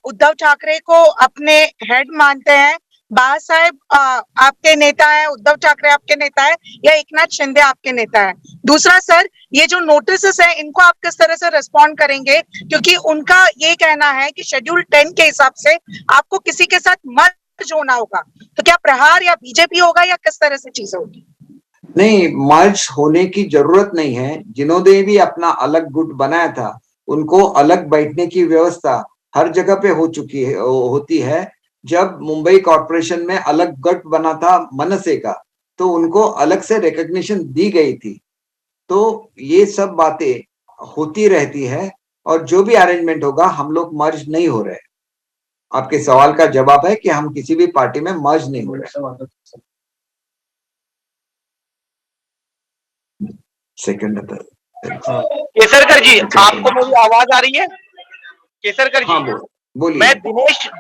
[SPEAKER 7] उद्धव ठाकरे को अपने हेड मानते हैं? बाला साहेब आपके नेता है, उद्धव ठाकरे आपके नेता है, या एकनाथ शिंदे आपके नेता है? दूसरा सर, ये जो नोटिस है इनको आप किस तरह से रिस्पॉन्ड करेंगे? क्योंकि उनका ये कहना है कि शेड्यूल 10 के हिसाब से आपको किसी के साथ मर्ज होना होगा, तो क्या प्रहार या बीजेपी होगा या किस तरह से चीजें होगी?
[SPEAKER 1] नहीं, मर्ज होने की जरूरत नहीं है। जिन्होंने भी अपना अलग गुट बनाया था उनको अलग बैठने की व्यवस्था हर जगह पे हो चुकी है, होती है। जब मुंबई कॉर्पोरेशन में अलग गट बना था मनसे का, तो उनको अलग से रिकॉग्निशन दी गई थी। तो ये सब बातें होती रहती है और जो भी अरेंजमेंट होगा, हम लोग मर्ज नहीं हो रहे। आपके सवाल का जवाब है कि हम किसी भी पार्टी में मर्ज नहीं हो रहे। सेकंड
[SPEAKER 8] केसरकर जी, आपको मेरी आवाज आ रही है? केसरकर जी,
[SPEAKER 1] हाँ, बोलिए।
[SPEAKER 8] मैं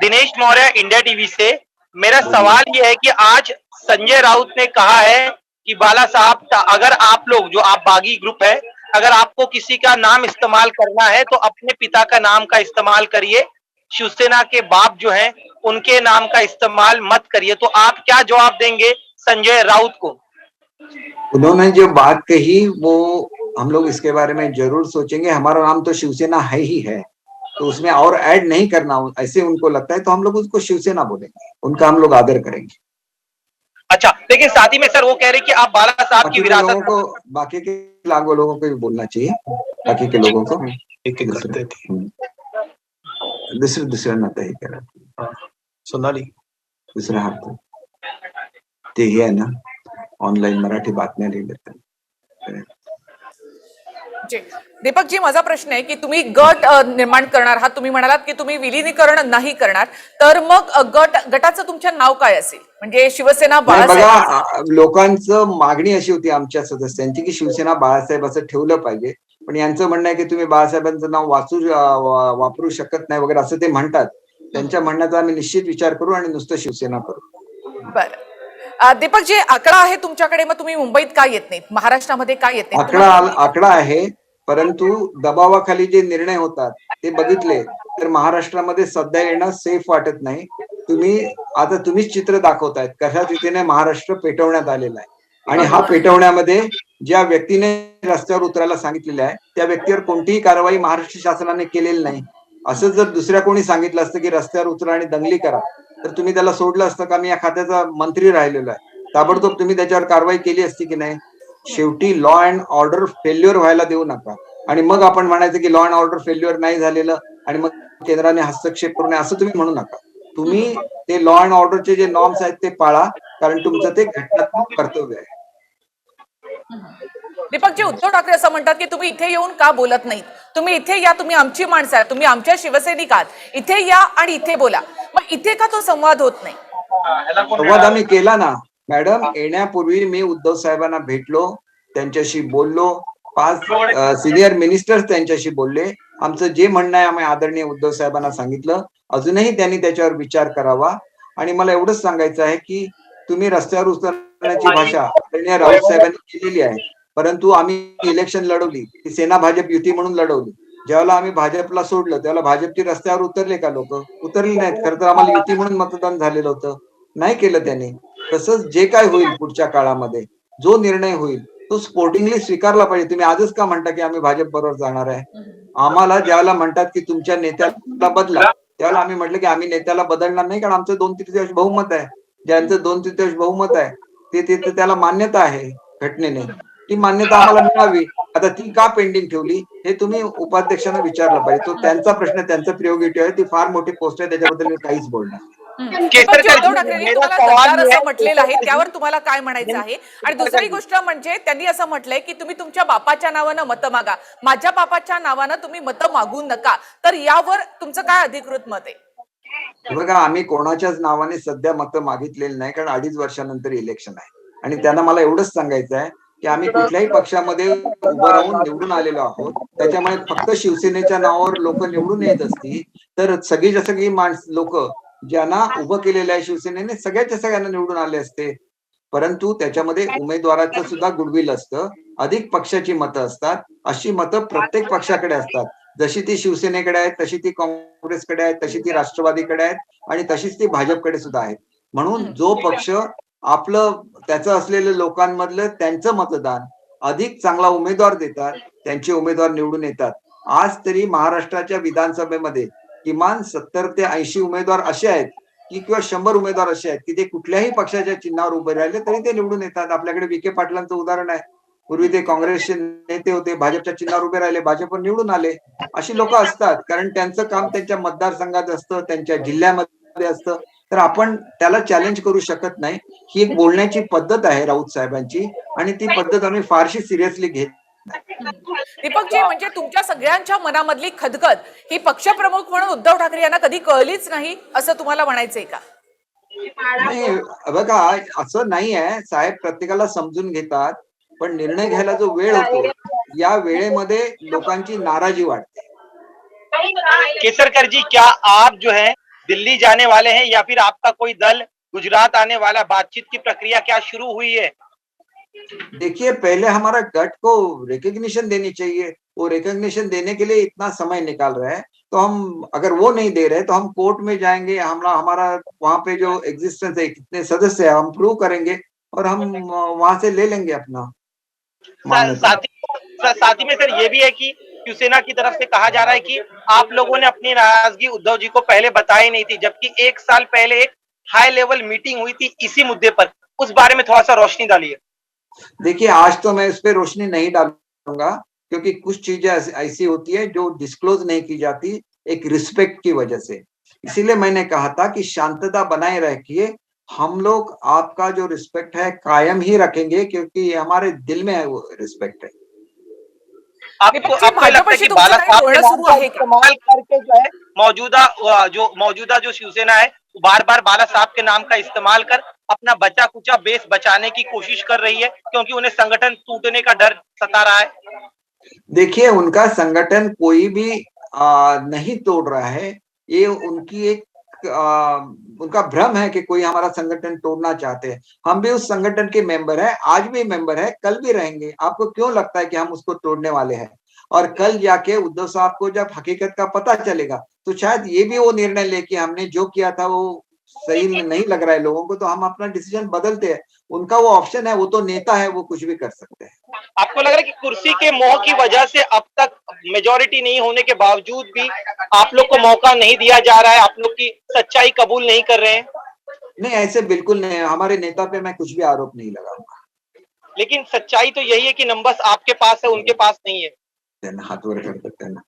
[SPEAKER 8] दिनेश मौर्य, इंडिया टीवी से। मेरा सवाल ये है कि आज संजय राउत ने कहा है कि बाला साहब, अगर आप लोग, जो आप बागी ग्रुप है, अगर आपको किसी का नाम इस्तेमाल करना है तो अपने पिता का नाम का इस्तेमाल करिए, शिवसेना के बाप जो है उनके नाम का इस्तेमाल मत करिए। तो आप क्या जवाब देंगे संजय राउत को?
[SPEAKER 1] उन्होंने जो बात कही वो हम लोग इसके बारे में जरूर सोचेंगे। हमारा नाम तो शिवसेना है ही है, तो उसमें और ऐड नहीं करना। ऐसे उनको लगता है तो हम लोग उसको शिवसेना बोलेंगे, उनका हम लोग आदर करेंगे।
[SPEAKER 8] अच्छा, लेकिन साथ ही में सर वो कह रहे कि आप बाला साहब की विरासत को,
[SPEAKER 1] बाकी के लाखों लोगों को भी बोलना चाहिए, बाकी के लोगों को
[SPEAKER 3] एक एक करते थे।
[SPEAKER 1] दुसरं नातं हे करा।
[SPEAKER 3] सोनाली,
[SPEAKER 1] दुसरा हात ते हे आहे ना, ऑनलाईन मराठी बातम्या लिहिल्या.
[SPEAKER 2] दीपक जी, माझा प्रश्न आहे की तुम्ही गट निर्माण करणार आहात, तुम्ही म्हणालात की तुम्ही विलीनीकरण नाही करणार, तर मग गटाचं तुमचं नाव काय असेल? म्हणजे शिवसेना बाळासाहेब?
[SPEAKER 1] बघा, लोकांचं मागणी अशी होती आमच्या सदस्यांची की शिवसेना बाळासाहेब असं ठेवलं पाहिजे, पण यांचं म्हणणं आहे की तुम्ही बाळासाहेबांचं नाव वापरू शकत नाही वगैरे असं ते म्हणतात. त्यांच्या म्हणण्याचा आम्ही निश्चित विचार करू आणि नुसतं शिवसेना करू.
[SPEAKER 2] बरं दीपक जी, आकडा आहे तुमच्याकडे, मग तुम्ही मुंबईत का येत नाही, महाराष्ट्रामध्ये का येत नाही?
[SPEAKER 1] आकडा आहे, परंतु दबावाखाली जे निर्णय होतात ते बघितले तर महाराष्ट्रामध्ये सध्या येणं सेफ वाटत नाही. तुम्हीच चित्र दाखवतायत कशा रीतीने महाराष्ट्र पेटवण्यात आलेला आहे, आणि हा पेटवण्यामध्ये ज्या व्यक्तीने रस्त्यावर उतरायला सांगितलेलं आहे त्या व्यक्तीवर कोणतीही कारवाई महाराष्ट्र शासनाने केलेली नाही. असं जर दुसऱ्या कोणी सांगितलं असतं की रस्त्यावर उतरा आणि दंगली करा, तर तुम्ही त्याला सोडलं असतं का? मी या खात्याचा मंत्री राहिलेलो आहे, ताबडतोब तुम्ही त्याच्यावर कारवाई केली असती की नाही? शेवटी लॉ अँड ऑर्डर फेल्युअर व्हायला देऊ नका, आणि मग आपण म्हणायचं की लॉ अँड ऑर्डर फेल्युअर नाही झालेलं आणि मग केंद्राने हस्तक्षेप करू नये असं तुम्ही म्हणू नका. तुम्ही ते लॉ अँड ऑर्डरचे जे नॉर्म्स आहेत ते पाळा, कारण तुमचं ते घटनात्मक कर्तव्य आहे.
[SPEAKER 2] दीपक जी, उद्धव ठाकरे असं म्हणतात की तुम्ही इथे येऊन का बोलत नाही? तुम्ही इथे या, तुम्ही आमची माणसं आहात, तुम्ही आमच्या शिवसैनिक आहात, इथे या आणि इथे बोला. मग इथे का तो संवाद होत नाही?
[SPEAKER 1] संवाद आम्ही केला ना मॅडम. येण्यापूर्वी मी उद्धव साहेबांना भेटलो, त्यांच्याशी बोललो, 5 सिनियर मिनिस्टर्स त्यांच्याशी बोलले. आमचं जे म्हणणं आहे आम्ही आदरणीय उद्धव साहेबांना सांगितलं. अजूनही त्यांनी त्याच्यावर विचार करावा. आणि मला एवढंच सांगायचं आहे की तुम्ही रस्त्यावर उतरण्याची भाषा आदरणीय राऊत साहेबांनी केलेली आहे, परंतु आम्ही इलेक्शन लढवली ती सेना भाजप युती म्हणून लढवली. ज्यावेळेला आम्ही भाजपला सोडलं त्यावेळेला भाजपची रस्त्यावर उतरले का लोक? उतरले नाहीत. खरं तर आम्हाला युती म्हणून मतदान झालेलं होतं, नाही केलं त्यांनी. तसंच जे काय होईल पुढच्या काळामध्ये, जो निर्णय होईल तो स्पोर्टिंगली स्वीकारला पाहिजे. तुम्ही आजच का म्हणता की आम्ही भाजप बरोबर जाणार आहे? आम्हाला ज्यावेळेला म्हणतात की तुमच्या नेत्याला बदला, त्यावेळेला आम्ही म्हटलं की आम्ही नेत्याला बदलणार नाही, कारण आमचं 2/3 बहुमत आहे. ज्यांचं 2/3 बहुमत आहे ते त्याला मान्यता आहे घटनेने, ती मान्यता आम्हाला मिळावी. आता ती का पेंडिंग ठेवली हे तुम्ही उपाध्यक्षांना विचारलं पाहिजे. तो त्यांचा प्रश्न, त्यांचा प्रियोगिटिव्ह आहे. ती फार मोठी पोस्ट आहे, त्याच्याबद्दल मी काहीच बोलणार.
[SPEAKER 2] उद्धव ठाकरेंनी तुम्हाला गद्दार असं म्हटलेलं आहे, त्यावर तुम्हाला काय म्हणायचं आहे? आणि दुसरी गोष्ट म्हणजे त्यांनी असं म्हटलंय की तुम्ही तुमच्या बापाच्या नावानं मतं मागा, माझ्या बापाच्या नावानं तुम्ही मतं मागू नका. तर यावर तुमचं काय अधिकृत मत आहे?
[SPEAKER 1] बघा, आम्ही कोणाच्याच नावाने सध्या मतं मागितलेली नाही, कारण 2.5 वर्षानंतर इलेक्शन आहे. आणि त्यांना मला एवढंच सांगायचं आहे की आम्ही कुठल्याही पक्षामध्ये उभं राहून निवडून आलेलो आहोत. त्याच्यामुळे फक्त शिवसेनेच्या नावावर लोक निवडून येत असतील तर सगळी लोक ज्यांना उभं केलेलं आहे शिवसेनेने सगळ्याच्या सगळ्यांना निवडून आले असते. परंतु त्याच्यामध्ये उमेदवाराचं सुद्धा गुडविल असतं, अधिक पक्षाची मतं असतात. अशी मतं प्रत्येक पक्षाकडे असतात. जशी ती शिवसेनेकडे आहेत, तशी ती काँग्रेसकडे आहेत, तशी ती राष्ट्रवादीकडे आहेत आणि तशीच ती भाजपकडे सुद्धा आहेत. म्हणून जो पक्ष आपलं त्याचं असलेलं लोकांमधलं त्यांचं मतदान अधिक चांगला उमेदवार देतात, त्यांचे उमेदवार निवडून येतात. आज तरी महाराष्ट्राच्या विधानसभेमध्ये किमान 70 ते 80 उमेदवार असे आहेत की किंवा 100 उमेदवार असे आहेत की ते कुठल्याही पक्षाच्या चिन्हावर उभे राहिले तरी ते निवडून येतात. आपल्याकडे विखे पाटलांचं उदाहरण आहे. पूर्वी ते काँग्रेसचे नेते होते, भाजपच्या चिन्हावर उभे राहिले, भाजपवर निवडून आले. अशी लोक असतात, कारण त्यांचं काम त्यांच्या मतदारसंघात असतं, त्यांच्या जिल्ह्यामध्ये असतं. तर आपण त्याला चॅलेंज करू शकत नाही. ही एक बोलण्याची पद्धत आहे राऊत साहेबांची आणि ती पद्धत आम्ही फारशी सिरियसली घेत.
[SPEAKER 2] दीपकजी, म्हणजे तुमच्या सगळ्यांच्या मनामधली खदखद ही पक्षप्रमुख म्हणून उद्धव ठाकरे यांना कधी कळलीच नाही असं तुम्हाला म्हणायचंय का?
[SPEAKER 1] नाही बघा, असं नाही आहे. साहेब प्रत्येकाला समजून घेतात, पण निर्णय घ्यायला जो वेळ होतो या वेळेमध्ये लोकांची नाराजी वाढते.
[SPEAKER 8] केसरकर जी, क्या आप जो है दिल्ली जाने वाले हैं या फिर आपका कोई दल गुजरात आने वाला? बातचीत की प्रक्रिया क्या शुरू हुई है?
[SPEAKER 1] देखिए, पहले हमारा गट को रिकग्निशन देनी चाहिए. वो रिकग्निशन देने के लिए इतना समय निकाल रहा है, तो हम अगर वो नहीं दे रहे तो हम कोर्ट में जाएंगे. हमारा वहां पे जो एग्जिस्टेंस है, कितने सदस्य है, हम प्रूव करेंगे और हम वहां से ले लेंगे अपना मान्यता.
[SPEAKER 8] साथ ही में सर ये भी है कि शिवसेना की तरफ से कहा जा रहा है कि आप लोगों ने अपनी नाराजगी उद्धव जी को पहले बताई नहीं थी, जबकि 1 साल पहले एक हाई लेवल मीटिंग हुई थी इसी मुद्दे पर. उस बारे में थोड़ा सा रोशनी डालिए.
[SPEAKER 1] देखिए, आज तो मैं इस पे रोशनी नहीं डालूंगा, क्योंकि कुछ चीजें ऐसी होती है जो डिस्क्लोज नहीं की जाती एक रिस्पेक्ट की वजह से. इसीलिए मैंने कहा था कि शांतता बनाए रखिए. हम लोग आपका जो रिस्पेक्ट है कायम ही रखेंगे, क्योंकि हमारे दिल में है वो रिस्पेक्ट है.
[SPEAKER 8] आपको लगता है कि बाला साहब के नाम का इस्तेमाल करके जो है मौजूदा जो शिवसेना है बार बार बाला साहब के नाम का इस्तेमाल कर अपना बचा कुचा बेस बचाने की कोशिश कर रही है, क्योंकि उन्हें संगठन टूटने का डर सता रहा है?
[SPEAKER 1] देखिए, उनका संगठन कोई भी नहीं तोड़ रहा है. ये उनकी एक उनका भ्रम है कि कोई हमारा संगठन तोड़ना चाहते हैं. हम भी उस संगठन के मेंबर हैं, आज भी मेंबर है, कल भी रहेंगे. आपको क्यों लगता है कि हम उसको तोड़ने वाले हैं? और कल जाके उद्धव साहब को जब हकीकत का पता चलेगा तो शायद ये भी वो निर्णय लेके हमने जो किया था वो सही नहीं लग रहा है लोगों को, तो हम अपना डिसीजन बदलते हैं. उनका वो ऑप्शन है, वो तो नेता है, वो कुछ भी कर सकते हैं.
[SPEAKER 8] आपको लग रहा है कि कुर्सी के मोह की वजह से अब तक मेजॉरिटी नहीं होने के बावजूद भी आप लोग को मौका नहीं दिया जा रहा है, आप लोग की सच्चाई कबूल नहीं कर रहे हैं?
[SPEAKER 1] नहीं, ऐसे बिल्कुल नहीं. हमारे नेता पे मैं कुछ भी आरोप नहीं लगाऊंगा.
[SPEAKER 8] लेकिन सच्चाई तो यही है कि नंबर्स आपके पास है, उनके पास नहीं है.
[SPEAKER 1] हाथ वर कर सकते हैं ना.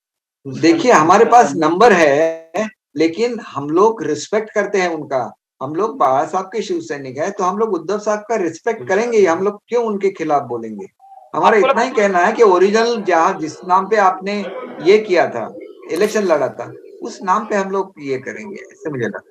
[SPEAKER 1] देखिए, हमारे पास नंबर है, लेकिन हम लोग रिस्पेक्ट करते हैं उनका. हम लोग बाला साहब के शिवसैनिक है, तो हम लोग उद्धव साहब का रिस्पेक्ट करेंगे. हम लोग क्यों उनके खिलाफ बोलेंगे? हमारा इतना ही कहना है कि ओरिजिनल जहाँ जिस नाम पे आपने ये किया था, इलेक्शन लड़ा था, उस नाम पे हम लोग ये करेंगे, ऐसे मुझे लगता.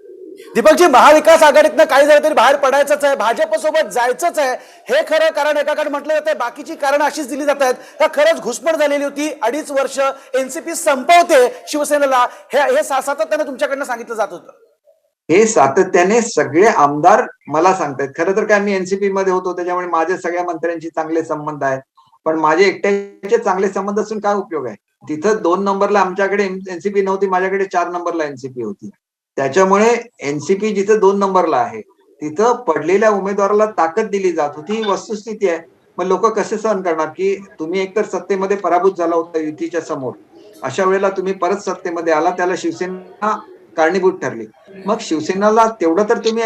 [SPEAKER 11] दीपकजी, महाविकास आघाडीतनं काही झालं तरी बाहेर पडायचंच आहे, भाजपसोबत जायचंच आहे, हे खरं कारण एकाकडे म्हटलं जातंय. बाकीची कारण अशीच दिली जात आहेत का खरंच घुसमट झालेली होती, 2.5 वर्ष एनसीपी संपवते शिवसेनेला, हे सातत्याने तुमच्याकडनं सांगितलं जात होतं?
[SPEAKER 1] हे सातत्याने सगळे आमदार मला सांगतायत. खरं तर काय, मी एनसीपी मध्ये होतो, त्याच्यामुळे माझे सगळ्या मंत्र्यांशी चांगले संबंध आहेत. पण माझे एकट्याचे चांगले संबंध असून काय उपयोग आहे? तिथं 2 नंबरला आमच्याकडे एनसीपी नव्हती, माझ्याकडे 4 नंबरला एनसीपी होती. त्याच्यामुळे एनसीपी जिथं 2 नंबरला आहे तिथं पडलेल्या उमेदवाराला ताकद दिली जात होती. ही वस्तुस्थिती आहे. मग लोक कसे सहन करणार की तुम्ही एकतर सत्तेमध्ये पराभूत झाला होता युतीच्या समोर, अशा वेळेला तुम्ही परत सत्तेमध्ये आला, त्याला शिवसेना कारणीभूत ठरली. मग शिवसेनेला तेवढं तर तुम्ही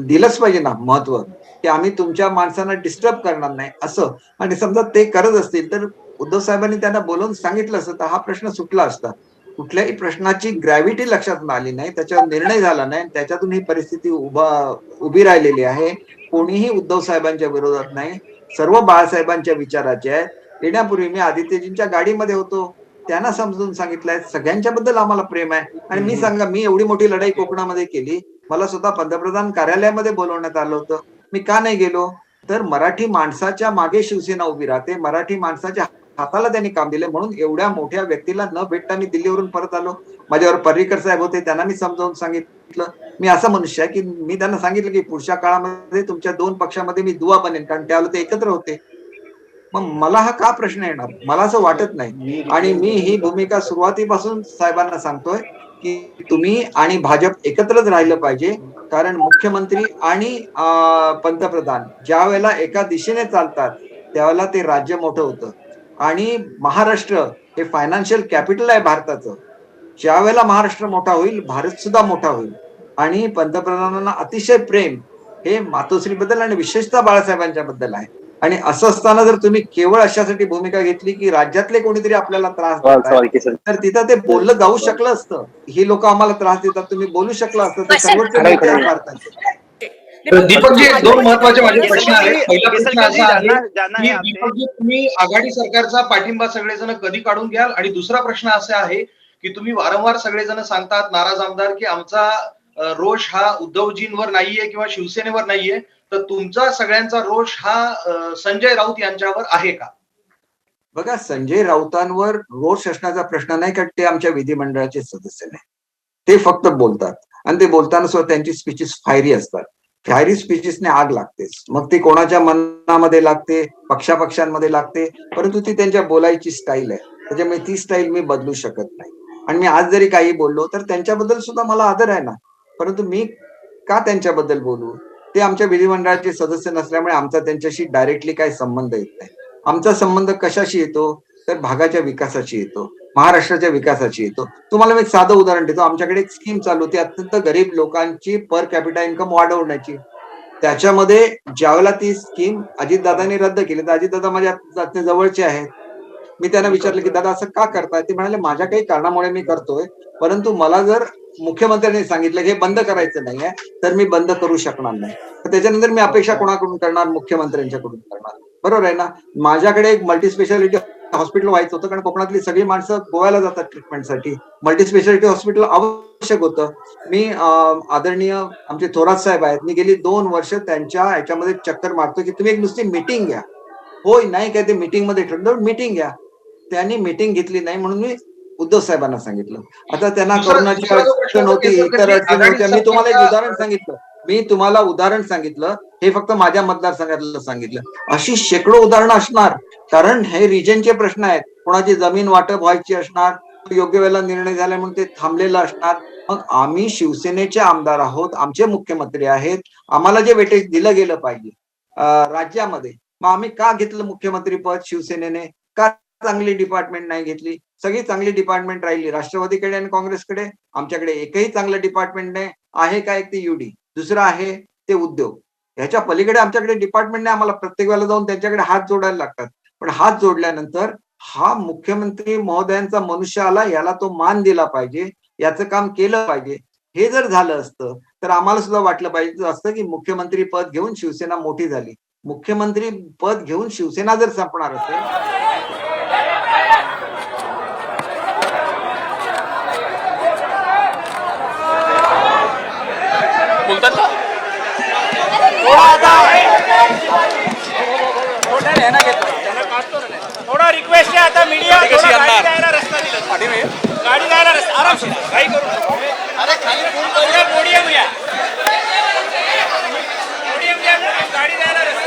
[SPEAKER 1] दिलंच पाहिजे ना महत्व, की आम्ही तुमच्या माणसांना डिस्टर्ब करणार नाही असं. आणि समजा ते करत असतील तर उद्धव साहेबांनी त्यांना बोलवून सांगितलं असतं तर हा प्रश्न सुटला असता. कुठल्याही प्रश्नाची ग्रॅव्हिटी लक्षात आली नाही, त्याच्यावर निर्णय झाला नाही, त्याच्यातून ही परिस्थिती उभी राहिलेली आहे. कोणीही उद्धव साहेबांच्या विरोधात नाही, सर्व बाळासाहेबांच्या विचाराचे आहेत. येण्यापूर्वी मी आदित्यजींच्या गाडीमध्ये होतो, त्यांना समजून सांगितलंय सगळ्यांच्या बद्दल आम्हाला प्रेम आहे. आणि मी सांगा, मी एवढी मोठी लढाई कोकणामध्ये केली, मला स्वतः पंतप्रधान कार्यालयामध्ये बोलवण्यात आलं होतं, मी का नाही गेलो? तर मराठी माणसाच्या मागे शिवसेना उभी राहते, मराठी माणसाच्या हाताला त्यांनी काम दिले म्हणून एवढ्या मोठ्या व्यक्तीला न भेटताना दिल्लीवरून परत आलो. माझ्यावर पर्रिकर साहेब होते, त्यांना मी समजावून सांगितलं. मी असा मनुष्य आहे की मी त्यांना सांगितलं की पुढच्या काळामध्ये तुमच्या 2 पक्षामध्ये मी दुवा बनेन, कारण त्यावेळेला ते एकत्र होते. मग मला हा का प्रश्न येणार, मला असं वाटत नाही. आणि मी ही भूमिका सुरुवातीपासून साहेबांना सांगतोय की तुम्ही आणि भाजप एकत्रच राहिलं पाहिजे, कारण मुख्यमंत्री आणि पंतप्रधान ज्या वेळेला एका दिशेने चालतात त्यावेळेला ते राज्य मोठं होतं. आणि महाराष्ट्र हे फायनान्शियल कॅपिटल आहे भारताचं. ज्या वेळेला महाराष्ट्र मोठा होईल भारत सुद्धा मोठा होईल. आणि पंतप्रधानांना अतिशय प्रेम हे मातोश्रीबद्दल आणि विशेषतः बाळासाहेबांच्या बद्दल आहे. आणि असं असताना जर तुम्ही केवळ अशासाठी भूमिका घेतली की राज्यातले कोणीतरी आपल्याला त्रास देतात, तर तिथं ते बोललं जाऊ शकलं असतं. ही लोक आम्हाला त्रास देतात, तुम्ही बोलू शकलं असतं. ते सर्वोच्च न्यायालय आहे भारताचे.
[SPEAKER 12] दीपकजी, 2 महत्वाचे माझे प्रश्न आहेत. पहिला प्रश्न असा आहे की दीपकजी, तुम्ही आघाडी सरकारचा पाठिंबा सगळेजण कधी काढून घ्याल? आणि दुसरा प्रश्न असा आहे की तुम्ही वारंवार सगळेजण सांगतात, नाराज आमदार, की आमचा रोष हा उद्धवजींवर नाहीये किंवा शिवसेनेवर नाहीये, तर तुमचा सगळ्यांचा रोष हा संजय राऊत यांच्यावर आहे का?
[SPEAKER 1] बघा, संजय राऊतांवर रोष असण्याचा प्रश्न नाही, कारण ते आमच्या विधिमंडळाचे सदस्य नाही. ते फक्त बोलतात आणि ते बोलताना सुद्धा त्यांची स्पीचेस फायरी असतात. फायरी स्पीचेसने आग लागतेच, मग ती कोणाच्या मनामध्ये लागते, पक्षापक्षांमध्ये लागते, परंतु ती त्यांच्या बोलायची स्टाईल आहे. त्याच्यामुळे ती स्टाईल मी बदलू शकत नाही. आणि मी आज जरी काही बोललो तर त्यांच्याबद्दल सुद्धा मला आदर आहे ना, परंतु मी का त्यांच्याबद्दल बोलू? ते आमच्या विधिमंडळाचे सदस्य नसल्यामुळे आमचा त्यांच्याशी डायरेक्टली काही संबंध येत नाही. आमचा संबंध कशाशी येतो तर भागाच्या विकासाची येतो, महाराष्ट्राच्या विकासाची येतो. तुम्हाला मी एक साधं उदाहरण देतो. आमच्याकडे एक स्कीम चालू होती अत्यंत गरीब लोकांची पर कॅपिटा इन्कम वाढवण्याची. त्याच्यामध्ये ज्यावेळेला ती स्कीम अजितदादांनी रद्द केली तर अजितदादा माझ्या जवळचे आहेत. मी त्यांना विचारलं की दादा असं का करताय? ते म्हणाले माझ्या काही कारणामुळे मी करतोय, परंतु मला जर मुख्यमंत्र्यांनी सांगितलं हे बंद करायचं नाहीये तर मी बंद करू शकणार नाही. तर त्याच्यानंतर मी अपेक्षा कोणाकडून करणार? मुख्यमंत्र्यांच्याकडून करणार. बरोबर आहे ना? माझ्याकडे एक मल्टीस्पेशालिटी हॉस्पिटल व्हायचं होतं, कारण कोकणातली सगळी माणसं गोव्याला जातात ट्रीटमेंटसाठी. मल्टीस्पेशालिटी हॉस्पिटल आवश्यक होतं. मी आदरणीय आमचे थोरात साहेब आहेत, मी गेली 2 वर्ष त्यांच्या ह्याच्यामध्ये चक्कर मारतो की तुम्ही एक नुसती मीटिंग घ्या. होय नाही काय ते मीटिंग मध्ये ठरलं, मीटिंग घ्या. त्यांनी मीटिंग घेतली नाही म्हणून मी उद्धव साहेबांना सांगितलं. आता त्यांना कोरोनाची अडचण होती, इतर अडचणी होत्या. मी तुम्हाला एक उदाहरण सांगितलं. हे फक्त माझ्या मतदारसंघातलं सांगितलं. अशी शेकडो उदाहरणं असणार, कारण हे रिजनचे प्रश्न आहेत. कोणाची जमीन वाटप व्हायची असणार, योग्य वेळेला निर्णय झाला म्हणून ते थांबलेलं असणार. मग आम्ही शिवसेनेचे आमदार आहोत, आमचे मुख्यमंत्री आहेत, आम्हाला जे वेटेज दिलं गेलं पाहिजे राज्यामध्ये, मग आम्ही का घेतलं मुख्यमंत्री पद शिवसेनेने? का चांगली डिपार्टमेंट नाही घेतली? सगळी चांगली डिपार्टमेंट राहिली राष्ट्रवादीकडे आणि काँग्रेसकडे. आमच्याकडे एकही चांगलं डिपार्टमेंट नाही आहे. का? एक ते युडी, दुसरं आहे ते उद्योग. ह्याच्या पलीकडे आमच्याकडे डिपार्टमेंट नाही. आम्हाला प्रत्येक वेळेला जाऊन त्यांच्याकडे हात जोडायला लागतात. पण हात जोडल्यानंतर हा मुख्यमंत्री महोदयांचा मनुष्य आला, याला तो मान दिला पाहिजे, याचं काम केलं पाहिजे. हे जर झालं असतं तर आम्हाला सुद्धा वाटलं पाहिजे असतं की मुख्यमंत्री पद घेऊन शिवसेना मोठी झाली. मुख्यमंत्री पद घेऊन शिवसेना जर संपणार असेल
[SPEAKER 13] थोडा रिक्वेस्ट आहे आता मीडिया जायला रस्ता दिला, गाडी जायला रस्ता आरामशीर काही करू नको. अरे खाली पोडियम घ्या, गाडी जायला रस्ता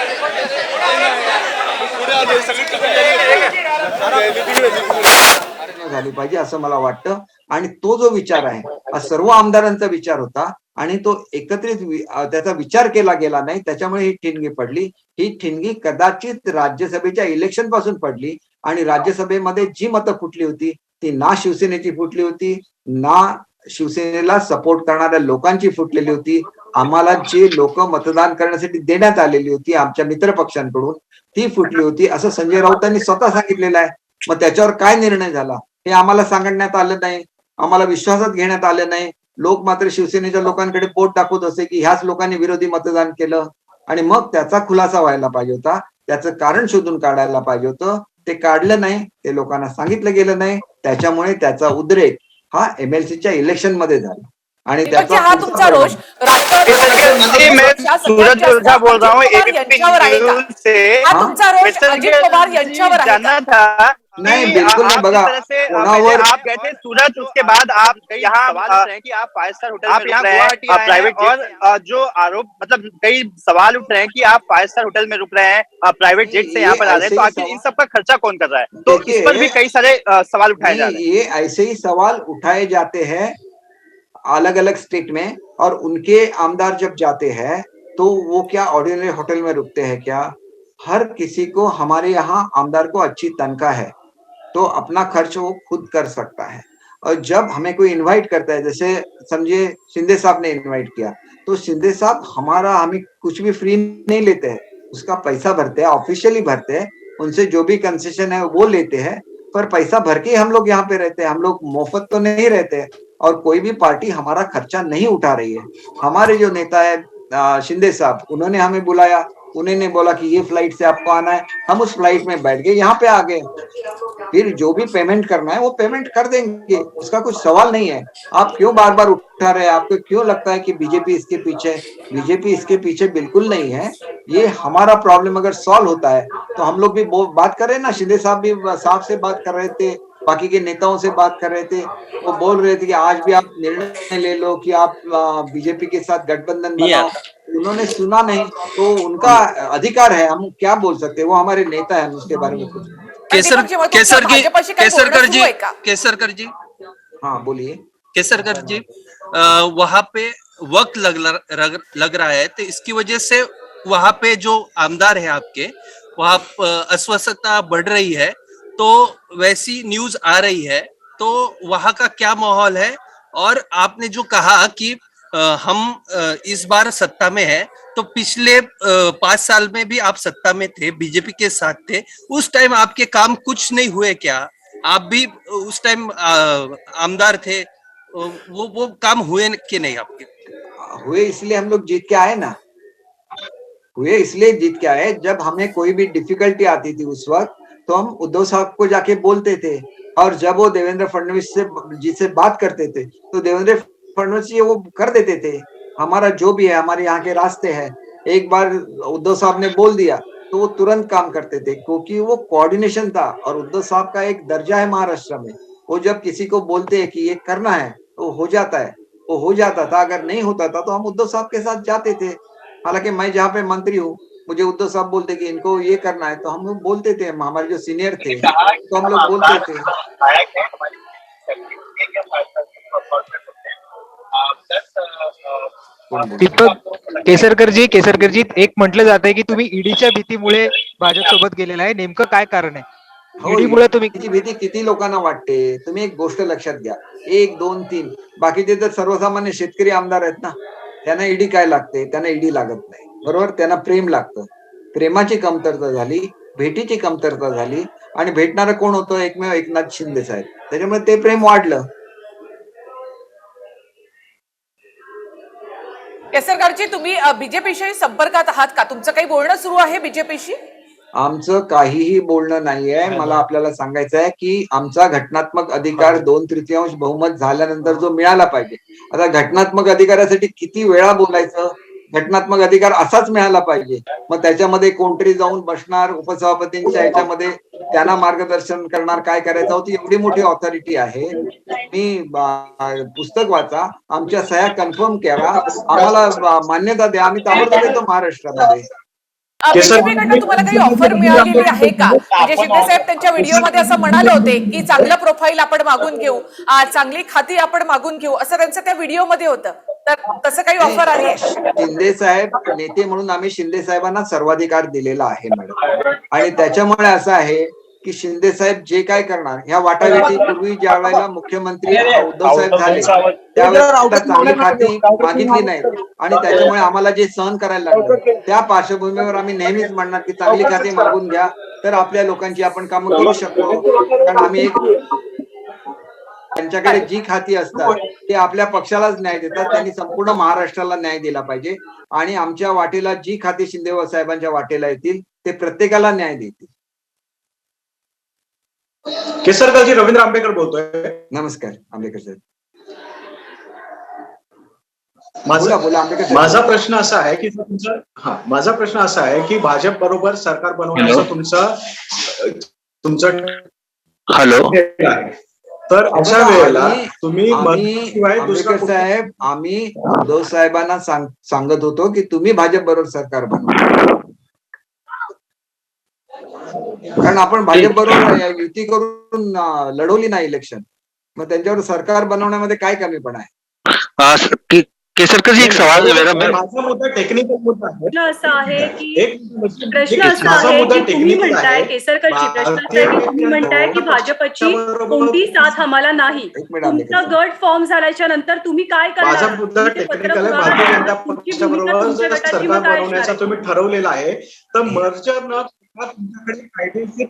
[SPEAKER 1] झाली पाहिजे असं मला वाटतं. आणि तो जो विचार आहे हा सर्व आमदारांचा विचार होता आणि तो एकत्रित त्याचा विचार केला गेला नाही. त्याच्यामुळे ही ठिणगी पडली. ही ठिणगी कदाचित राज्यसभेच्या इलेक्शन पासून पडली आणि राज्यसभेमध्ये जी मतं फुटली होती ती ना शिवसेनेची फुटली होती, ना शिवसेनेला सपोर्ट करणाऱ्या लोकांची फुटलेली होती. आम्हाला जे लोक मतदान करण्यासाठी देण्यात आलेली होती आमच्या मित्र पक्षांकडून ती फुटली होती, असं संजय राऊतांनी स्वतः सांगितलेलं आहे. मग त्याच्यावर काय निर्णय झाला हे आम्हाला सांगण्यात आलं नाही, आम्हाला विश्वासात घेण्यात आलं नाही. लोक मात्र शिवसेनेच्या लोकांकडे बोट दाखवत असे की ह्याच लोकांनी विरोधी मतदान केलं. आणि मग त्याचा खुलासा व्हायला पाहिजे होता, त्याचं कारण शोधून काढायला पाहिजे होतं. ते काढलं नाही, ते लोकांना सांगितलं गेलं नाही. त्याच्यामुळे त्याचा उद्रेक हा MLCच्या इलेक्शन मध्ये झाला. आणि त्याचा
[SPEAKER 2] हा तुमचा रोष यांच्यावर आहे का? हा तुमचा रोष अजित पवार यांच्यावर आहे का?
[SPEAKER 1] नहीं, बिल्कुल नहीं, बघा कोणावर
[SPEAKER 13] आप गए थे सूरत, उसके बाद आप यहाँ कि आप 5 स्टार होटल आप यहाँ गुवाहाटी प्राइवेट और जो आरोप मतलब कई सवाल उठ रहे हैं कि आप 5 स्टार होटल में रुक रहे हैं प्राइवेट जेट से यहाँ पर आ रहे हैं, तो आखिर इन सब का खर्चा कौन कर रहा है? तो इस पर भी कई सारे सवाल उठाए जा रहे हैं।
[SPEAKER 1] ये ऐसे ही सवाल उठाए जाते हैं अलग अलग स्टेट में, और उनके आमदार जब जाते हैं तो वो क्या ऑर्डिनरी होटल में रुकते हैं क्या? हर किसी को, हमारे यहाँ आमदार को अच्छी तनख्वाह है तो अपना खर्च वो खुद कर सकता है। और जब हमें कोई इनवाइट करता है, जैसे समझिए शिंदे साहब ने इनवाइट किया, तो शिंदे साहब हमें कुछ भी फ्री नहीं लेते हैं, उसका पैसा भरते हैं, ऑफिशियली भरते हैं, उनसे जो भी कंसेशन है वो लेते हैं, पर पैसा भर के हम लोग यहाँ पे रहते हैं, हम लोग मुफ्त तो नहीं रहते। और कोई भी पार्टी हमारा खर्चा नहीं उठा रही है। हमारे जो नेता है शिंदे साहब, उन्होंने हमें बुलाया, उन्होंने बोला कि ये फ्लाइट से आपको आना है, हम उस फ्लाइट में बैठ गए, यहाँ पे आ गए। फिर जो भी पेमेंट करना है वो पेमेंट कर देंगे, उसका कुछ सवाल नहीं है। आप क्यों बार बार उठा रहे हैं? आपको क्यों लगता है कि बीजेपी इसके पीछे? बीजेपी इसके पीछे बिल्कुल नहीं है। ये हमारा प्रॉब्लम अगर सॉल्व होता है तो हम लोग भी बात कर रहे हैं ना, शिंदे साहब भी साहब से बात कर रहे थे, बाकी के नेताओं से बात कर रहे थे, वो बोल रहे थे कि आज भी आप निर्णय ले लो कि आप बीजेपी के साथ गठबंधन बनाओ। उन्होंने सुना नहीं, तो उनका अधिकार है, हम क्या बोल सकते हैं, वो हमारे नेता है, हम उसके बारे में कुछ।
[SPEAKER 14] केसरकर जी,
[SPEAKER 1] हाँ बोलिए।
[SPEAKER 14] केसरकर जी, वहां पे वक्त लग रहा है, तो इसकी वजह से वहां पे जो आमदार है आपके, वहां अस्वस्थता बढ़ रही है, तो वैसी न्यूज आ रही है, तो वहां का क्या माहौल है? और आपने जो कहा कि हम इस बार सत्ता में है, तो पिछले 5 साल में भी आप सत्ता में थे, बीजेपी के साथ थे, उस टाइम आपके काम कुछ नहीं हुए क्या? आप भी उस टाइम आमदार थे, वो काम हुए कि नहीं आपके?
[SPEAKER 1] हुए, इसलिए हम लोग जीत के आए ना, हुए इसलिए जीत के आए। जब हमें कोई भी डिफिकल्टी आती थी उस वक्त, तो हम उद्धव साहब को जाके बोलते थे, और जब वो देवेंद्र फडणवीस जी से बात करते थे तो देवेंद्र फडणवीस जी वो कर देते थे। हमारा जो भी है, हमारे यहाँ के रास्ते हैं, एक बार उद्धव साहब ने बोल दिया तो वो तुरंत काम करते थे, क्योंकि वो कोऑर्डिनेशन था। और उद्धव साहब का एक दर्जा है महाराष्ट्र में, वो जब किसी को बोलते हैं कि ये करना है तो हो जाता है, वो हो जाता था। अगर नहीं होता था तो हम उद्धव साहब के साथ जाते थे। हालांकि मैं जहाँ पे मंत्री हूँ, मुझे उद्धव साहब बोलते कि इनको ये करना है, तो हम लोग बोलते थे, हमारे जो सीनियर थे तो हम लोग बोलते थे।
[SPEAKER 15] केसरकर जी, एक म्हटलं जात आहे की तुम्ही ईडीच्या भीतीमुळे भाजप सोबत गेलेला आहे, नेमकं काय कारण आहे? ईडीमुळे तुम्ही
[SPEAKER 1] भीती किती लोकांना वाटते? तुम्ही एक गोष्ट लक्षात घ्या, 1 2 3 बाकीचे तर सर्वसामान्य शेतकरी आमदार आहेत ना, त्यांना ईडी काय लागते? त्यांना ईडी लागत नाही, बरोबर? त्यांना प्रेम लागतं, प्रेमाची कमतरता झाली, भेटीची कमतरता झाली, आणि भेटणारा कोण होतं? एकमेव एकनाथ शिंदे साहेब, त्याच्यामुळे ते प्रेम वाढलं।
[SPEAKER 2] केसरकरजी, तुम्ही बीजेपीशी संपर्कात आहात का? तुमचं काही बोलणं सुरू आहे बीजेपीशी?
[SPEAKER 1] आमचं काहीही बोलणं नाहीये। मला आपल्याला सांगायचं आहे की आमचा घटनात्मक अधिकार 2/3 बहुमत झाल्यानंतर जो मिळाला पाहिजे, आता घटनात्मक अधिकारासाठी किती वेळा बोलायचं? घटनात्मक अधिकार असाच मिळाला पाहिजे। मग त्याच्यामध्ये कोणतरी जाऊन बसणार उपसभापतींच्या ह्याच्यामध्ये, त्यांना मार्गदर्शन करणार, काय करायचं होतं, एवढी मोठी ऑथॉरिटी आहे। मी पुस्तक वाचा, आमच्या सह्या कन्फर्म करा, आम्हाला मान्यता द्या, आम्ही ताबडतोब येतो महाराष्ट्रामध्ये।
[SPEAKER 2] बीजेपीकडनं तुम्हाला काही ऑफर मिळालेली आहे का? म्हणजे शिंदे साहेब त्यांच्या व्हिडिओमध्ये असं म्हणाले होते की चांगलं प्रोफाईल आपण मागून घेऊ, चांगली खाती आपण मागून घेऊ, असं त्यांचं त्या व्हिडिओमध्ये होतं, तर तसं काही ऑफर आली आहे?
[SPEAKER 1] शिंदे साहेब नेते म्हणून आम्ही शिंदे साहेबांना सर्वाधिकार दिलेला आहे मॅडम, आणि त्याच्यामुळे असं आहे की शिंदे साहेब जे काय करणार, ह्या वाटाघाटी पूर्वी ज्या वेळेला मुख्यमंत्री उद्धव साहेब झाले त्यावेळेला चांगली खाती मागितली नाही, आणि त्याच्यामुळे आम्हाला जे सहन करायला लागलं, त्या पार्श्वभूमीवर आम्ही नेहमीच म्हणणार की चांगली खाती मागून घ्या, तर आपल्या लोकांची आपण कामं करू शकतो। कारण आम्ही त्यांच्याकडे जी खाती असतात ते आपल्या पक्षालाच न्याय देतात, त्यांनी संपूर्ण महाराष्ट्राला न्याय दिला पाहिजे, आणि आमच्या वाटेला जी खाती शिंदे साहेबांच्या वाटेला येतील ते प्रत्येकाला न्याय देतील।
[SPEAKER 16] केसरकरजी, रवींद्र आंबेकर बोलतोय।
[SPEAKER 1] नमस्कार आंबेकर साहेब,
[SPEAKER 16] माझा प्रश्न असा आहे की माझा प्रश्न असा आहे की भाजप बरोबर सरकार बनवण्याचं तुमचं
[SPEAKER 10] हॅलो.
[SPEAKER 16] तर अशा वेळेला तुम्ही
[SPEAKER 1] आंबेडकर साहेब, आम्ही उद्धव साहेबांना सांगत होतो की तुम्ही भाजप बरोबर सरकार बनवा, कारण आपण भाजप बरोबर युती करून लढवली नाही इलेक्शन. मग त्यांच्यावर सरकार बनवण्यामध्ये काय कमीपणा आहे?
[SPEAKER 10] केसरकर जी एक सवाल
[SPEAKER 16] माझा मुद्दा टेक्निकल मुद्दा
[SPEAKER 6] प्रश्न असा आहे की
[SPEAKER 16] आहे
[SPEAKER 6] तुम्ही म्हणताय केसरकरजी, प्रश्न असा आहे की तुम्ही म्हणताय की भाजपची कोणती साथ आम्हाला नाही. तुमचा गट फॉर्म झाल्याच्या नंतर तुम्ही काय करणार?
[SPEAKER 16] माझा मुद्दा टेक्निकल आहे. भारतीय जनता पक्षाबरोबर जर सरकार बनवण्याचा तुम्ही ठरवलेला आहे तर मर्जर न तुमच्याकडे कायदेशीर.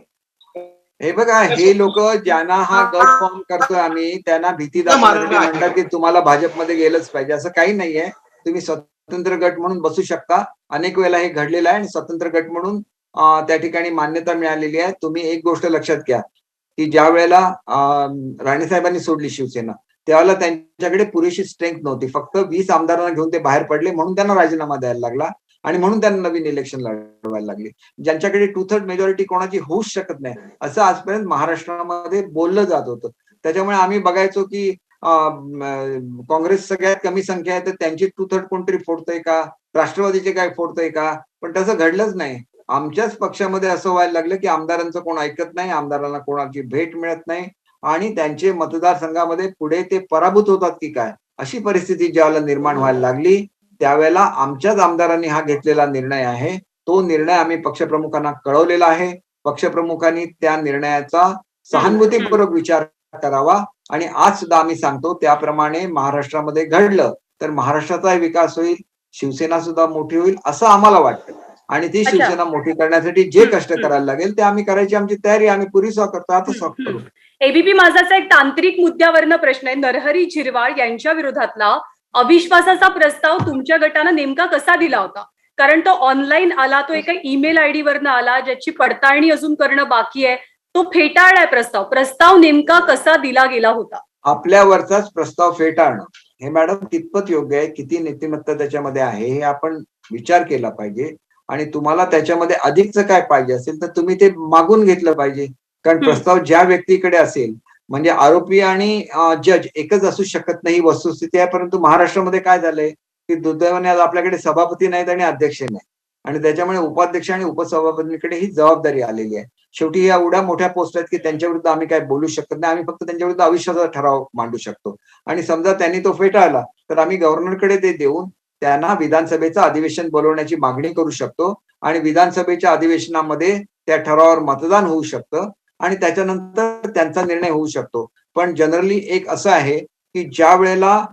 [SPEAKER 1] हे बघा, हे लोक ज्यांना हा गट फॉर्म करतोय आम्ही, त्यांना भीती दाखवण्यासाठी म्हणतात की तुम्हाला भाजपमध्ये गेलंच पाहिजे. असं काही नाहीये. तुम्ही स्वतंत्र गट म्हणून बसू शकता. अनेक वेळेला हे घडलेलं आहे आणि स्वतंत्र गट म्हणून त्या ठिकाणी मान्यता मिळालेली आहे. तुम्ही एक गोष्ट लक्षात घ्या की ज्या वेळेला राणेसाहेबांनी सोडली शिवसेना, त्यावेळेला त्यांच्याकडे पुरेशी स्ट्रेंथ नव्हती. फक्त 20 आमदारांना घेऊन ते बाहेर पडले, म्हणून त्यांना राजीनामा द्यायला लागला आणि म्हणून त्यांना नवीन इलेक्शन लढवायला लागली. ज्यांच्याकडे 2/3 मेजॉरिटी कोणाची होऊच शकत नाही असं आजपर्यंत महाराष्ट्रामध्ये बोललं जात होतं. त्याच्यामुळे आम्ही बघायचो की काँग्रेस सगळ्यात कमी संख्या आहे तर त्यांची 2/3 कोणतरी फोडतंय का, राष्ट्रवादीचे काय फोडतंय का, पण तसं घडलंच नाही. आमच्याच पक्षामध्ये असं व्हायला लागलं की आमदारांचं कोण ऐकत नाही, आमदारांना कोणाची भेट मिळत नाही आणि त्यांचे मतदारसंघामध्ये पुढे ते पराभूत होतात की काय, अशी परिस्थिती ज्यावेळेला निर्माण व्हायला लागली त्यावेळेला आमच्याच आमदारांनी हा घेतलेला निर्णय आहे. तो निर्णय आम्ही पक्षप्रमुखांना कळवलेला आहे. पक्षप्रमुखांनी त्या निर्णयाचा सहानुभूतीपूर्वक विचार करावा आणि आज सुद्धा आम्ही सांगतो त्याप्रमाणे महाराष्ट्रामध्ये घडलं तर महाराष्ट्राचा विकास होईल, शिवसेना सुद्धा मोठी होईल असं आम्हाला वाटतं. आणि ती शिवसेना मोठी करण्यासाठी जे कष्ट करायला लागेल ते आम्ही करायची आमची तयारी आम्ही पुरेसा करतो. आता सॉफ्ट करू.
[SPEAKER 6] एबीपी माझाचा एक तांत्रिक मुद्द्यावरनं प्रश्न आहे. नरहरी झिरवाळ यांच्या विरोधातला अविश्वासाचा प्रस्ताव तुमच्या गटानं नेमका कसा दिला होता? कारण तो ऑनलाईन आला, तो एका ईमेल आयडी वरनं आला ज्याची पडताळणी अजून करणं बाकी आहे. तो फेटाळलाय प्रस्ताव नेमका कसा दिला गेला होता?
[SPEAKER 1] आपल्यावरचाच प्रस्ताव फेटाळणं हे मॅडम कितपत योग्य आहे, किती नीतिमत्ता त्याच्यामध्ये आहे हे आपण विचार केला पाहिजे. आणि तुम्हाला त्याच्यामध्ये अधिकचं काय पाहिजे असेल तर तुम्ही ते मागून घेतलं पाहिजे. कारण प्रस्ताव ज्या व्यक्तीकडे असेल, म्हणजे आरोपी आणि जज एकच असू शकत नाही वस्तुस्थिती आहे. परंतु महाराष्ट्रामध्ये काय झालंय की दुर्दैवाने आज आपल्याकडे सभापती नाहीत आणि अध्यक्ष नाही आणि त्याच्यामुळे उपाध्यक्ष आणि उपसभापतींकडे ही जबाबदारी आलेली आहे. शेवटी या एवढ्या मोठ्या पोस्ट आहेत की त्यांच्या विरुद्ध आम्ही काय बोलू शकत नाही. आम्ही फक्त त्यांच्या विरुद्ध अविश्वासाचा ठराव मांडू शकतो. आणि समजा त्यांनी तो फेटाळला तर आम्ही गव्हर्नरकडे ते देऊन त्यांना विधानसभेचं अधिवेशन बोलवण्याची मागणी करू शकतो आणि विधानसभेच्या अधिवेशनामध्ये त्या ठरावावर मतदान होऊ शकतं आणि त्याच्यानंतर त्यांचा निर्णय होऊ शकतो. पण जनरली एक असं आहे की ज्या वेळेला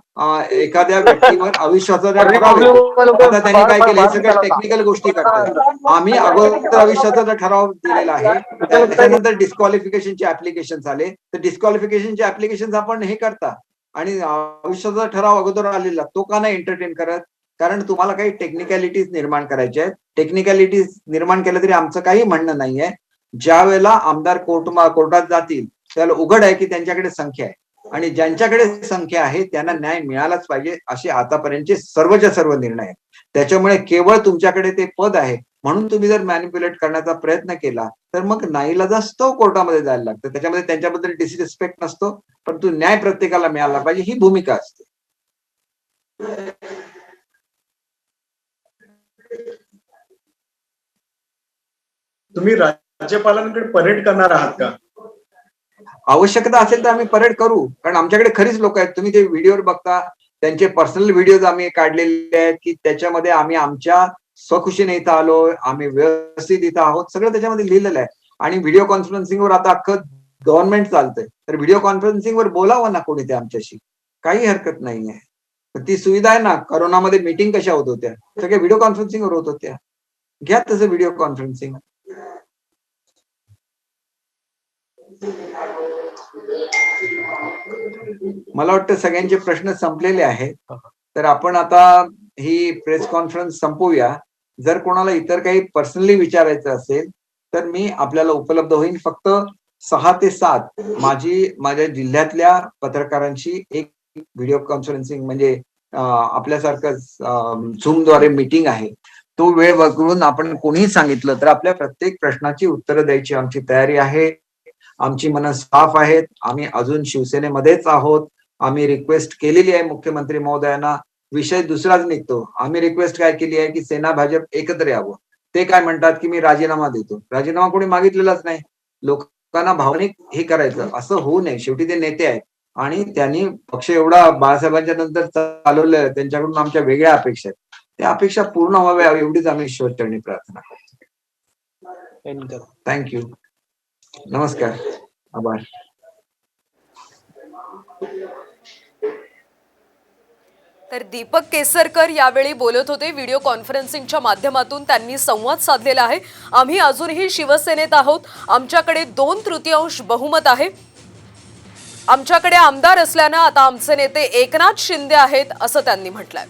[SPEAKER 1] एखाद्या व्यक्तीवर अविश्वासाचा ठराव येतो, आता त्यांनी काय केलं हे सगळ्या टेक्निकल गोष्टी करतात. आम्ही अगोदर अविश्वासाचा ठराव दिलेला आहे, त्याच्यानंतर डिस्क्वालिफिकेशनचे ऍप्लिकेशन आले तर डिस्क्वालिफिकेशनचे ऍप्लिकेशन आपण हे करता आणि अविश्वासाचा ठराव अगोदर आलेला तो का नाही एंटरटेन करत? कारण तुम्हाला काही टेक्निकॅलिटीज निर्माण करायच्या आहेत. टेक्निकॅलिटीज निर्माण केल्या तरी आमचं काही म्हणणं नाहीये. ज्या वेळेला आमदार कोर्टात जातील त्याला उघड आहे की त्यांच्याकडे संख्या आहे आणि ज्यांच्याकडे संख्या आहे त्यांना न्याय मिळालाच पाहिजे असे आतापर्यंतचे सर्वच्या सर्व निर्णय आहेत. त्याच्यामुळे केवळ तुमच्याकडे ते पद आहे म्हणून तुम्ही जर मॅनिप्युलेट करण्याचा प्रयत्न केला तर मग नाईलाजास्तव कोर्टामध्ये जायला लागतं. त्याच्यामध्ये त्यांच्याबद्दल डिसरिस्पेक्ट नसतो, परंतु न्याय प्रत्येकाला मिळाला पाहिजे ही भूमिका असते.
[SPEAKER 16] तुम्ही राज्यपालांकडे परेड करणार आहात का?
[SPEAKER 1] आवश्यकता असेल तर आम्ही परेड करू, कारण आमच्याकडे खरीच लोक आहेत. तुम्ही ते व्हिडिओवर बघता, त्यांचे पर्सनल व्हिडिओज आम्ही काढलेले आहेत की त्याच्यामध्ये आम्ही आमच्या स्वखुशीने इथं आलोय, आम्ही व्यवस्थित इथं आहोत, सगळं त्याच्यामध्ये लिहिलेलं आहे. आणि व्हिडिओ कॉन्फरन्सिंगवर आता अख्खं गव्हर्नमेंट चालतंय तर व्हिडिओ कॉन्फरन्सिंगवर बोलावं ना कोणी ते आमच्याशी, काही हरकत नाहीये. ती सुविधा आहे ना. करोनामध्ये मीटिंग कशा होत होत्या, सगळ्या व्हिडिओ कॉन्फरन्सिंगवर होत होत्या. घ्या तसं व्हिडिओ कॉन्फरन्सिंग. मला वाटतं सगळ्यांचे प्रश्न संपलेले आहेत, तर आपण आता ही प्रेस कॉन्फरन्स संपवूया. जर कोणाला इतर काही पर्सनली विचारायचं असेल तर मी आपल्याला उपलब्ध होईल. फक्त 6 ते 7 माझ्या जिल्ह्यातल्या पत्रकारांशी एक व्हिडिओ कॉन्फरन्सिंग म्हणजे आपल्यासारखं झूमद्वारे मीटिंग आहे. तो वेळ बघून आपण कोणीही सांगितलं तर आपल्या प्रत्येक प्रश्नाची उत्तरं द्यायची आमची तयारी आहे. आमची मनं साफ आहेत. आम्ही अजून शिवसेनेमध्येच आहोत. आम्ही रिक्वेस्ट केलेली आहे मुख्यमंत्री महोदयांना. विषय दुसराच निघतो. आम्ही रिक्वेस्ट काय केली आहे की सेना भाजप एकत्र यावं. ते काय म्हणतात की मी राजीनामा देतो. राजीनामा कोणी मागितलेलाच नाही. लोकांना भावनिक हे करायचं असं होऊ नये. शेवटी ते नेते आहेत आणि त्यांनी पक्ष एवढा बाळासाहेबांच्या नंतर चालवलं, त्यांच्याकडून आमच्या वेगळ्या अपेक्षा आहेत. त्या अपेक्षा पूर्ण व्हाव्या एवढीच आम्ही ईश्वरचरणी प्रार्थना करतो. थँक्यू. नमस्कार. आभार.
[SPEAKER 17] तर दीपक केसरकर यावेळी बोलत होते. व्हिडिओ कॉन्फरन्सिंगच्या माध्यमातून त्यांनी संवाद साधलेला आहे. आम्ही अजूनही शिवसेनेत आहोत. आमच्याकडे 2/3 बहुमत आहे. आमच्याकडे आमदार असल्यानं आता आमचे नेते एकनाथ शिंदे आहेत असं त्यांनी म्हटलंय.